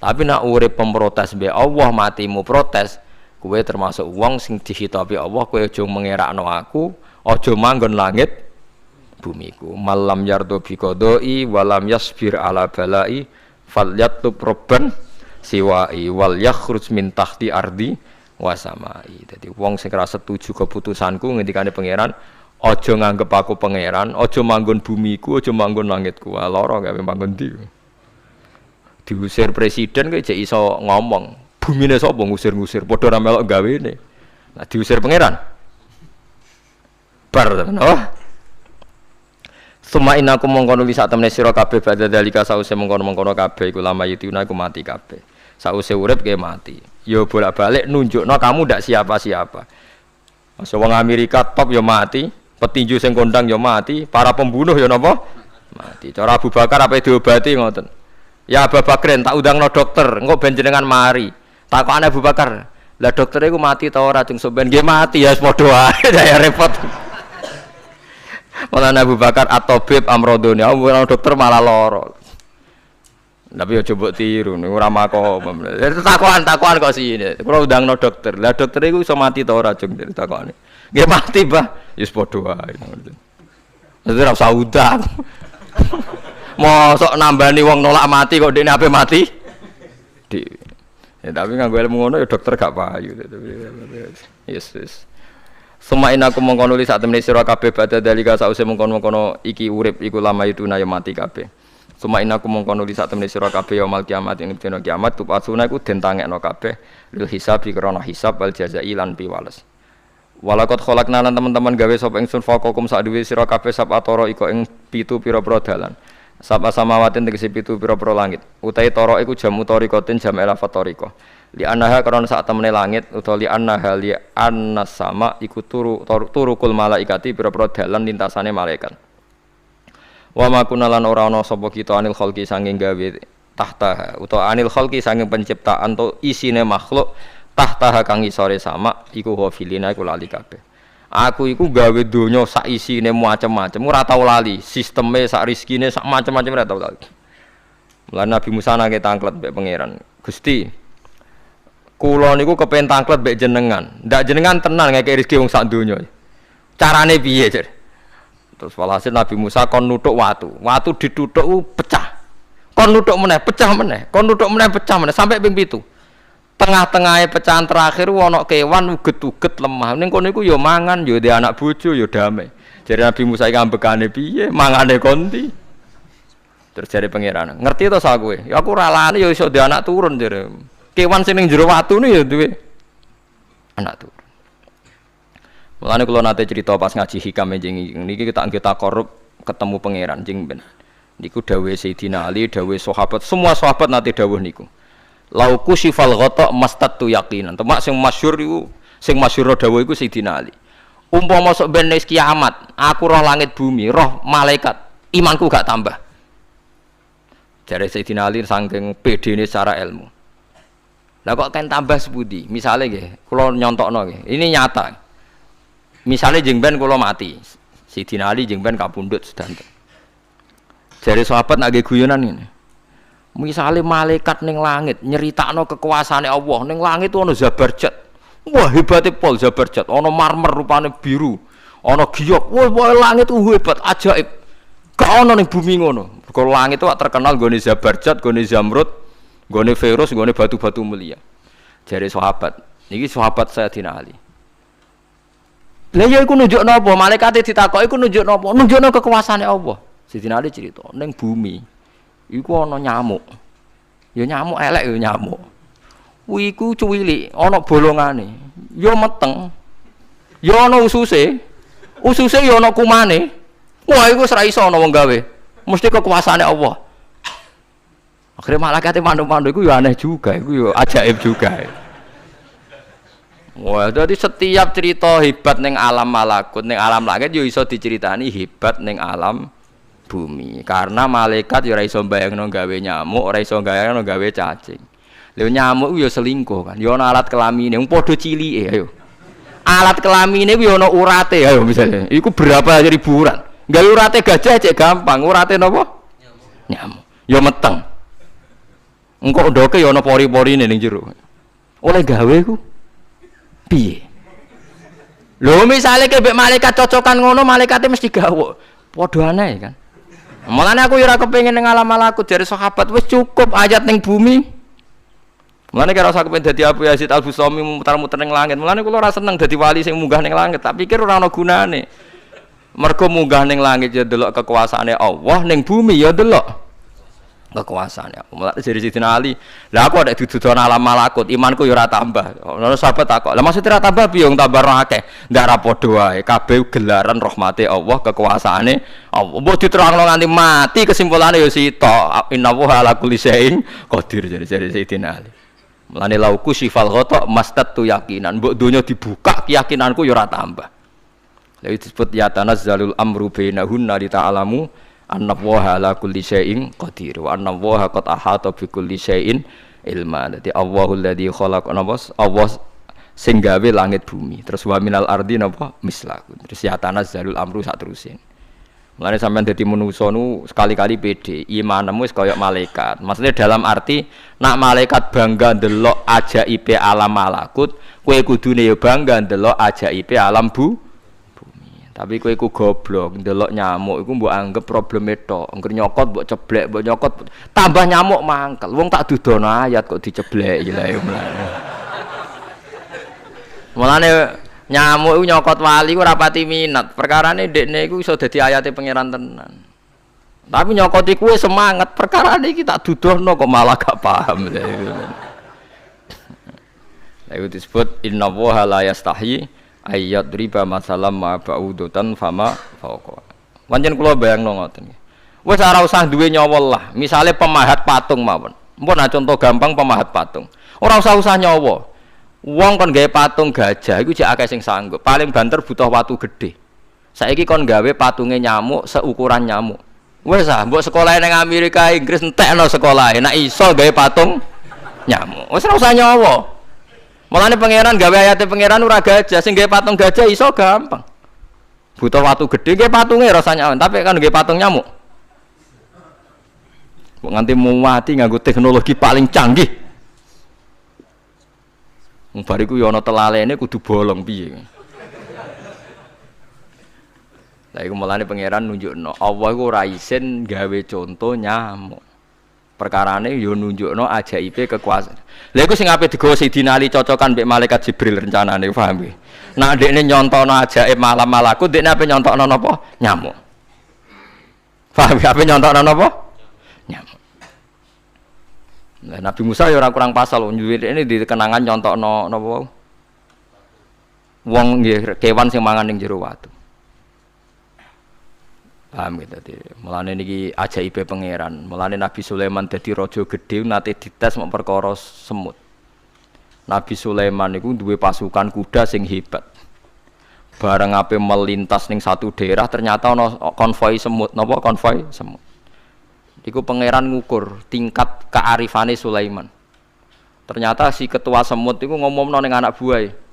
Tapi nak urip pemprotes be Allah matimu protes, kowe termasuk wong sing dihitabi Allah, kowe aja mengerakno aku, aja manggon langit bumiku. Malam yardo bi qodoi walam yasbir ala balai falyatub robban siwai wal yakhruj min tahti ardi wasamai. Dadi wong sing ora setuju keputusanku ngendikane pangeran, aja nganggep aku pangeran, aja manggon bumiku, aja manggon langitku. Lara gawe manggon ndi. Diusir presiden kok jek iso ngomong. Bumine sapa ngusir-ngusir, padha ra melok gawene. Nah diusir pangeran. Bar tenan. Oh. Suma inaku mongkono li sak temene sira kabeh badha dalika sause mongkono-mongkono kabeh iku lama yutuna iku mati kabeh. Sause urip ke mati. Yo bolak-balik nunjukno kamu ndak siapa-siapa. Masa wong Amerika top yo mati, petinju sing kondang yo mati, para pembunuh yo napa? Mati. Cara Abu Bakar apa diobati ngoten. Ya Abu Bakrin tak undangno dokter, engko ben jenengan mari. Takokane Abu Bakar, lah dokter iku mati ta ora jeng sampean nggih mati ya padha wae ya repot. Malah Abu Bakar at-tabib amrodone, dokter malah lara. Tapi yo coba tiru niku ora makom. Takokan kok sini. Kula undangno dokter. Lah dokter iku iso mati ta ora jeng takokane. Nggih mati, Mbah. Ya padha wae. Dadi ora usah undang. Mosok nambani wong nolak mati kok dekne ape mati? Ya tapi nganggo ilmu ngono ya dokter gak payu. Yes. Semain aku mengkono li sak temene sira kabeh badha dalika sause mengkono-mengkono iki urip iku lama itu na ya mati kabeh. Semain aku mengkono li sak temene sira kabeh ya mal kiamat ing dina kiamat tupasuna iku den tangekno kabeh lil hisab krana hisab wal jazai lan piwales. Walakot kholakna lan teman-teman gawe sapa ingsun faqakum sak duwe sira kabeh sab atoro iko ing 7 pira-pira dalan. Sapa samawatin tegese 7 pira-pira langit. Utahe tara iku jam utarikotin jam elafat tarika. Li anaha karena sak temene langit utawa li anaha li annas sama iku turukul malaikati pira-pira dalan lintasane malaikat. Wa ma kunalan ora ana sapa kita anil khalqi sanging gawe tahta utawa anil khalqi sanging penciptaan to isine makhluk tahta kang isore sama iku hafilina iku lali kabeh. Aku iku gawe donya sak isine macam-macam ora tau lali, sisteme sak rezekine sak macam-macam ora tau lali. Mulane Nabi Musa nake tangklet mbek pangeran. Gusti, kula niku kepen tangklet mbek jenengan. Ndak jenengan tenan ngeke rezeki wong sak donya. Carane piye, Jar? Terus walhasil Nabi Musa kon nuthuk watu. Watu dituthuk pecah. Kon nuthuk meneh, pecah meneh. Kon nuthuk meneh, pecah meneh sampai ping 7. Tengah-tengahnya pecahan terakhir ana kewan uget-uget lemah. Ning kono iku ya mangan, ya ndek anak bojo, ya damai. Jare Nabi Musa iki ambekane piye? Mangane konti. Terus jare pangeran, "Ngerti to sak kowe? Ya aku ora lali ya iso ndek anak turun jare. Kewan sing ning jero watune ya duwe anak turun." Mulane kula nate cerita pas ngaji hikam jeneng niki kita korup ketemu pangeran jeng ben. Niku dawuhe Sayyidina Ali, dawuhe sahabat, semua sahabat nate dawuh niku. Lauku sifal ghata mastatu yaqinan. Temak sing masyhur iku, sing masyhur dawuh iku Sayyidina Ali. Umpama sok ben wis kiamat, aku roh langit bumi, roh malaikat, imanku gak tambah. Jare Sayyidina Ali saking pedene secara ilmu. Lah kok kan tambah sepundi? Misale nggih, kula nyontokno nggih. Ini nyata. Misale jeng ben kula mati. Sayyidina Ali jeng ben kapundhut sedanten. Jare sahabat nak nggih guyonan ngene. Misale malaikat ning langit nyeritakno kekuasaane Allah, ning langit ana Zabarjat. Wah, hebate pol Zabarjat, ana marmer rupane biru, ana giok. Wah, langit ku hebat, ajaib. Gak ana ning bumi ngono. Mergo langit itu terkenal gone Zabarjat, gone Zamrud, gone Firus, gone batu-batu mulia. Jare sahabat, niki sahabat Sayyidina Ali. Lah ya iku nunjukno apa? Malaikate ditakoki iku nunjukno apa? Nunjukno kekuasaane Allah. Sayyidina Ali cerita, ning bumi iku ana nyamuk. Ya nyamuk elek ya nyamuk. Kuwi iku cuwilik, ana bolongane. Ya meteng. Ya ana ususe. Ususe ya ana kumane. Wah iku ora iso ana wong gawe. Mesti kekuasaane Allah. Akhire malaikate mandu-mandu iku ya aneh juga, iku ya ajaib juga. Wah, jadi setiap cerita hebat ning alam malakut, ning alam langit ya iso diceritani hebat ning alam bumi, karena malaikat ya ora iso mbayangno gawe nyamuk, ora iso mbayangno gawe cacing. Lha nyamuk ya selingkuh kan, ya ana alat kelamine, wong padha cilike ayo. Alat kelamine ku ya ana urate ayo misalnya. Iku berapa ribuan. Gawe urate gajah cek gampang, urate napa? Nyamuk. Ya meteng. Engko ndoke ya ana pori-porine ning jero. Oleh gawe ku piye? Lho misale mbek malaikat cocokan ngono, malaikate mesti gawe. Padha aneh kan. Mulane aku ya ora kepengin ning alam malakut jare sahabat wis cukup ayat ning bumi. Mulane kira usah kepengin dadi Abu Yazid Al-Bustami muter-muter ning langit. Mulane kula ora seneng dadi wali sing munggah ning langit, tak pikir ora ana gunane. Mergo munggah ning langit ya delok kekuasaane Allah, ning bumi ya delok kekuasaane Allah. Mulane jare Sidina Ali, lah aku ada didudon alam malakut, imanku ya ora tambah. Ono sahabat takok, "Lah maksud ora tambah piye wong tambah akeh?" Ndak ra padha wae, kabeh gelaran rahmate Allah, kekuasaane Allah. Mbok diterangno nganti mati kesimpulane ya sita. Innallaha ala kulli syai'in qadir jare Sidina Ali. Mulane lauku sifal ghata mastatu yakinan, mbok donya dibuka keyakinanku ya ora tambah. Lha disebut ya tanazzalul amru bainahunna li ta'lamu annallaha ala kulli syai'in qadir wa annallaha qad ahata bi kulli syai'in ilma. Dadi Allahul ladzi khalaqana Allah sing gawe langit bumi. Terus wa minal ardi napa mislaku. Terus ya tanazzalul amru sak terusin. Mulane sampean dadi manusa nu sekali-kali pede, imanmu wis kaya malaikat. Maksudnya dalam arti nak malaikat bangga ndelok ajaibe alam malakut, kowe kudune ya bangga ndelok ajaibe alam bumi. Tapi kowe iku goblok, ndelok nyamuk iku mbok anggap probleme tok. Engger nyokot mbok ceblek, mbok nyokot tambah nyamuk mangkel. Wong tak dudono ayat kok dicebleki lha ya mulane. Mulane nyamuk iku nyokot wali ku ora pati minat. Perkarane ndekne iku iso dadi ayate pangeran tenan. Tapi nyokoti kuwe semangat, perkarane iki tak dudohno kok malah gak paham. Lha iku disebut innallaha la yastahi ayat riba masalam ma ba'udatan fama fauqa. Pancen kula bayangno ngoten. Wis ora usah duwe nyawa lah. Misale pemahat patung mawon. Mpun contoh gampang pemahat patung. Ora usah nyawa. Wong kon gawe patung gajah iku jek akeh sing sanggup. Paling banter butuh watu gede. Saiki kon gawe patunge nyamuk seukuran nyamuk. Wis ah, mbok sekolah ning Amerika Inggris entekno sekolahe. Nek iso gawe patung nyamuk. Wis ora usah nyawa. Mulane pangeran gawe ayate pangeran ora gajah, sing gawe patung gajah iso gampang. Butuh watu gede gawe patunge rasa nyaman, tapi kan gawe patung nyamuk. Kok nganti muwati nganggo teknologi paling canggih. Bariku ya ana telalene kudu bolong piye. Lah iku mulane pangeran nunjukno Allah iku ora isin gawe conto nyamuk. Perkarane yo nunjukno ajaibe kekuasaan. Lha iku sing ape digawa Sidina Ali cocokan mbek malaikat Jibril rencanane paham nggih. Nek ndekne nyontono ajaib malam malaku, ndekne ape nyontokno napa? Nyamuk. Paham ya ape nyontokno napa? Nyamuk. Nah, Nabi Musa ya ora kurang pasal ini di kenangan nyontokno napa wae. Wong nggih kewan sing mangan ning jero watu. Paham gitu tadi. Mulane niki ajaibe pangeran. Mulane Nabi Sulaiman dadi raja gedhe nate dites mok perkara semut. Nabi Sulaiman niku duwe pasukan kuda sing hebat. Bareng ape melintas ning satu daerah ternyata ana konvoi semut. Napa konvoi semut? Iku pangeran ngukur tingkat kearifane Sulaiman. Ternyata si ketua semut iku ngomongno ning anak buahe.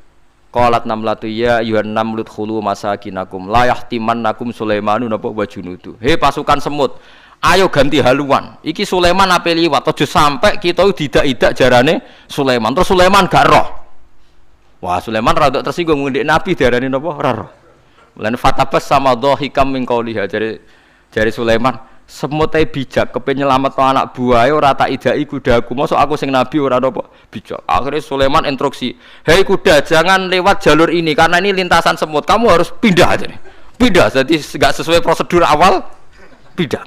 Qalat namlatu ya ayyuhan namlut khulu masakinakum la yahtimannakum Sulaimanu napa wa junudu. He pasukan semut, ayo ganti haluan. Iki Sulaiman ape liwat aja sampai kita didak-idak jarane Sulaiman. Terus Sulaiman gak roh. Wah, Sulaiman rada tersinggung ngendek Nabi diarani napa ora roh. Lan fatabas sama dhahikam min qauliha jare Sulaiman semut ae bijak kepen nyelametno anak buahe ora tak idaki kudaku. Mosok aku sing nabi ora apa bijak. Akhirnya Sulaiman instruksi, "Hei kuda, jangan lewat jalur ini karena ini lintasan semut. Kamu harus pindah aja nih." Pindah, jadi enggak sesuai prosedur awal pindah.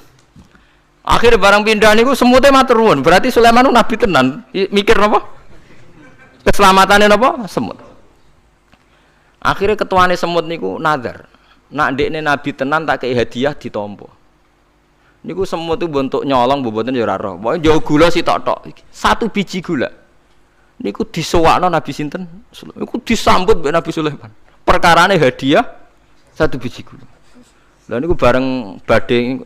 Akhirnya barang pindah niku semutnya matur nuwun. Berarti Sulaiman nabi tenan. Mikir napa? Keselamatan napa? Semut. Akhirnya ketuane semut niku nazar. Nak ndekne nabi tenan tak kei hadiah ditampa. Niku semut itu bentuk nyolong mboten ya ora roh. Pokoke jauh gula sitok-tok. Satu biji gula. Niku disowakno Nabi sinten? Niku disambut mbek Nabi Sulaiman. Perkarane hadiah satu biji gula. Lah niku bareng badhe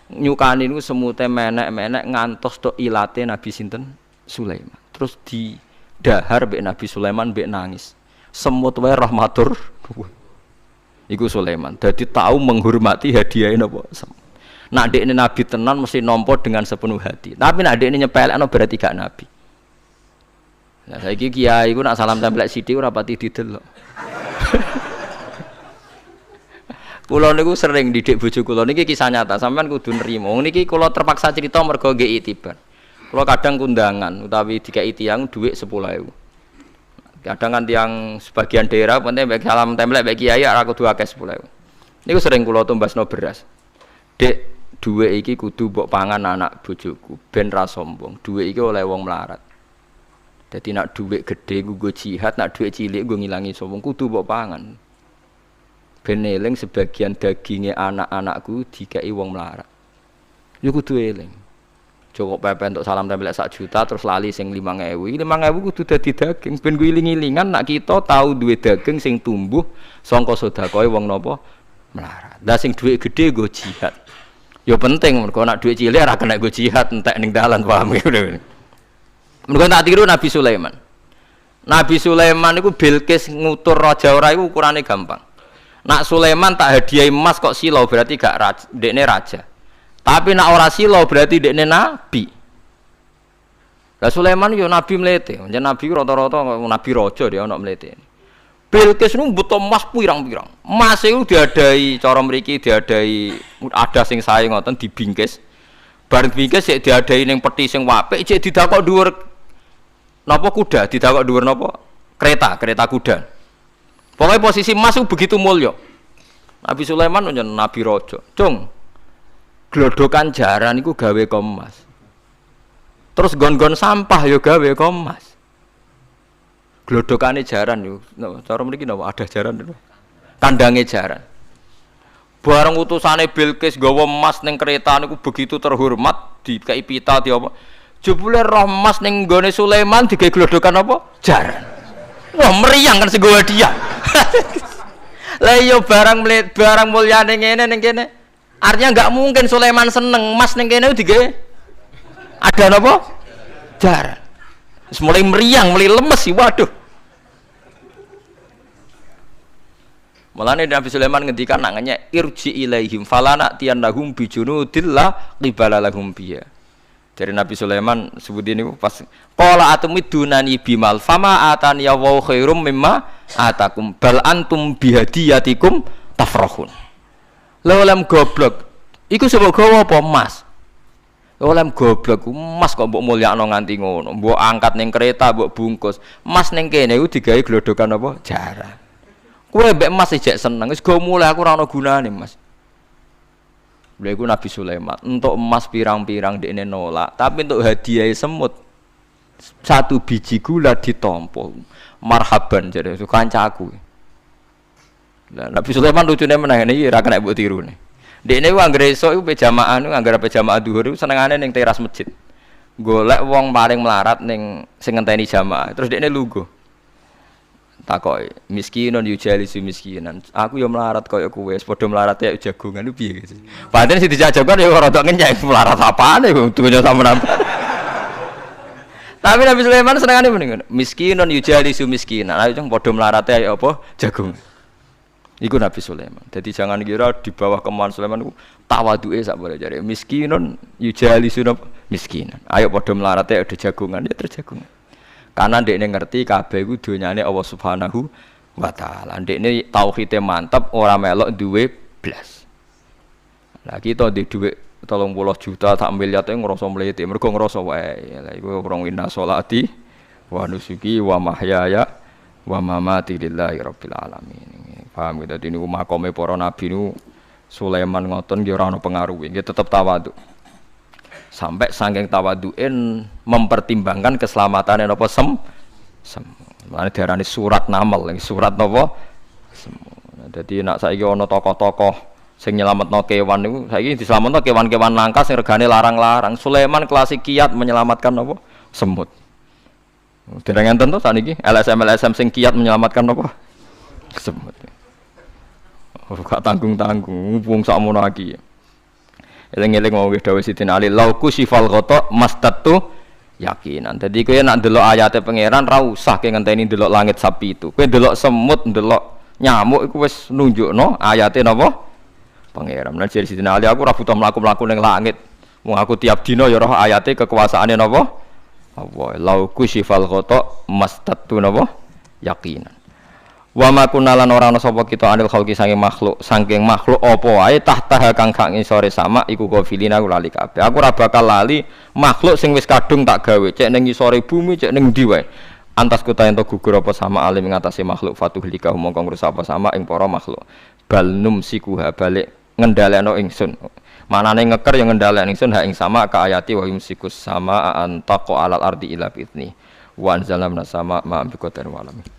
nyukani niku semute menek-menek ngantos tok ilate Nabi sinten? Sulaiman. Terus didahar mbek Nabi Sulaiman mbek nangis. Semut wae rahmatur. Iku Sulaiman. Dadi tahu menghormati hadiah napa? Nak dekne nabi tenan mesti nampa dengan sepenuh hati. Tapi nak dekne nyepelekno berarti gak nabi. Nah saiki kiai iku nak salam tempel sithik ora pati didelok. Kula niku sering didik bojo kula niki kisah nyata, sampean kudu nrimo. Niki kula terpaksa cerita mergo nggih itibar. Kula kadang kundangan utawi dikai tiyang dhuwit 10.000. Kadang kan tiyang sebagian daerah penting mek salam tempel mek kiai ora kudu akeh 10.000. Niku sering kula tumbasno beras. Dek, dhuwit iki kudu mbok pangan anak bojoku ben ra sombong. Dhuwit iki oleh wong melarat. Dadi nak dhuwit gedhe nggo jihad, nak dhuwit cilik nggo ngilangi sombong kudu mbok pangan. Ben eling sebagian daginge anak-anakku dikai wong melarat. Yo kudu eling. Joko pepe untuk salam tempel 1 juta terus lali sing 5.000. 5.000 kudu dadi daging ben ku iling-ilingan nak kita tahu duwe daging sing tumbuh saka sedekahe wong napa melarat. Lah sing dhuwit gedhe nggo jihad. Yo penting mergo nak dhuwit cilik ora kena nggo jihad entek ning dalan paham ngono. Mergo tak tiru Nabi Sulaiman. Nabi Sulaiman iku Bilqis ngutur raja ora iku ukurane gampang. Nak Sulaiman tak hadiahi emas kok silau berarti gak dekne raja. Tapi nak ora silau berarti dekne nabi. Lah Sulaiman yo nabi mlete. Yen nabi rata-rata nabi raja dia ana mlete. Bilqis nu butuh emas pirang-pirang. Emas iku diadai cara mriki diadai ada sing sae ngoten dibingkis. Bar bingkis sik diadai ning peti sing apik cek didakok dhuwur napa kuda, didakok dhuwur napa? Kereta kuda. Pokoknya posisi emas itu begitu mulya. Nabi Sulaiman nyen nabi raja. Cung. Glodokan jaran iku gawe emas. Terus gon-gon sampah yo gawe emas. Glodokane jaran yo. Cara mriki napa ada jaran lho. Kandange jaran. Bareng utusane Bilqis gawa emas ning kereta niku begitu terhormat dikai pita di apa. Jebule roh emas ning nggone Sulaiman digawe glodokan apa? Jaran. Wah meriang kan segowo dia. Lah yo barang mulyane ngene ning kene. Artinya enggak mungkin Sulaiman seneng emas ning kene digawe ada napa? Jaran. Wis mulai meriang, mulai lemes sih waduh. Mulane Nabi Sulaiman ngendikan nangane irji ilaihim falana tiyannahum bijunudillah qibala lahum biya. Dari Nabi Sulaiman sebut ini pas qala atumidunani bimal fama atani ya wa khairum mimma atakum bal antum bihadiyatikum tafrahun. Lha goblok iku sebab gawa apa emas? Lem goblok emas kok mbok mulyakno nganti ngono. Mbok angkat ning kereta mbok bungkus. Emas ning kene iku digawe glodokan apa? Jaran. Kowe mbek emas ijek seneng wis go mulai aku ora ana gunane, Mas. Lha iku Nabi Sulaiman, entuk emas pirang-pirang dekne nolak, tapi untuk hadiah semut satu biji gula ditampa. Marhaban jare kancaku. Lah Nabi Sulaiman lucune meneh iki ora kena mbok tirune. Dekne ku anggere esuk iku pejamaah niku anggere pejamaah zuhur iku senengane ning teras masjid. Golek wong paling melarat ning sing ngenteni jamaah. Terus dekne lungguh. Takoki, miskinun yujalisu miskinan. Aku yo melarat kaya kowe, padha melarat ya jagongan ku piye gitu. Padahal sing dijajokan yo rada ngenyek melarat apane kok dunya sampean. Tapi Nabi Sulaiman senengane mendingan miskinun yujalisu miskinan. Ayo padha melarat ya apa jagongan. Iku Nabi Sulaiman. Jadi jangan kira di bawah kemauan Sulaiman ku tawaduke sak boleh jare. Miskinun yujalisu miskinan. Ayo padha melarat ya ada jagongan ya terjagongan. Karena ndekne ngerti kabeh iku donyane Allah Subhanahu wa taala. Ndekne tauhide mantep ora melok duwe blas. Lah kita ndek dhuwit 30 juta tak miliar e ngrasa mlete. Mergo ngrasa wae. Lah iku wong wina sholati wa nusuki wa mahyaya wa mamati lillahi rabbil alamin. Paham gitu. Dadi niku makome para nabi niku Sulaiman ngoten nggih ora ana pengaruhe. Nggih tetep tawadhu. Sampai saking tawaduin mempertimbangkan keselamatan napa Mane diarani surat namal, surat napa Dadi nek saiki ana tokoh-tokoh sing nyelametno kewan niku saiki diselametno kewan-kewan langka sing regane larang-larang. Sulaiman klasik kiat menyelamatkan napa semut. Dereng enten to saniki LSM sing kiat menyelamatkan napa semut. Gak tanggung-tanggung wong sakmono iki. Eling-eling mau wis dawuh Sidin Ali lauku sifal ghata mastatu yakinan. Dadi kowe nek ndelok ayate pangeran ra usah ke ngenteni ndelok langit sapi itu. Kowe ndelok semut, ndelok nyamuk iku wis nunjukno ayate napa pangeran. Lan jadi Sidina Ali aku ora butuh mlaku-mlaku ning langit. Wong aku tiap dina ya roh ayate kekuasaane napa? Allah. Lau kusyifal ghata mastattu napa? Yakinan. Wa ma kunalan ora ana sapa kita anil khalqi saking makhluk apa wae tahta kang kang isore sama iku gofilina aku lali kabeh. Aku ora bakal lali makhluk sing wis kadung tak gawe cek ning isore bumi cek ning ndi wae. Antas kota ento gugur apa sama alim ngatasi makhluk fatuhlika mongko ngrusak apa sama ing para makhluk. Bal numsikuha balik ngendhalekno ingsun. Manane ngeker yang ngendhalekno ingsun ha ing sama ka ayati wa yumsikus sama antaqo alal ardi ila bitni. Wa anzalna sama ma bi qatar wa alam.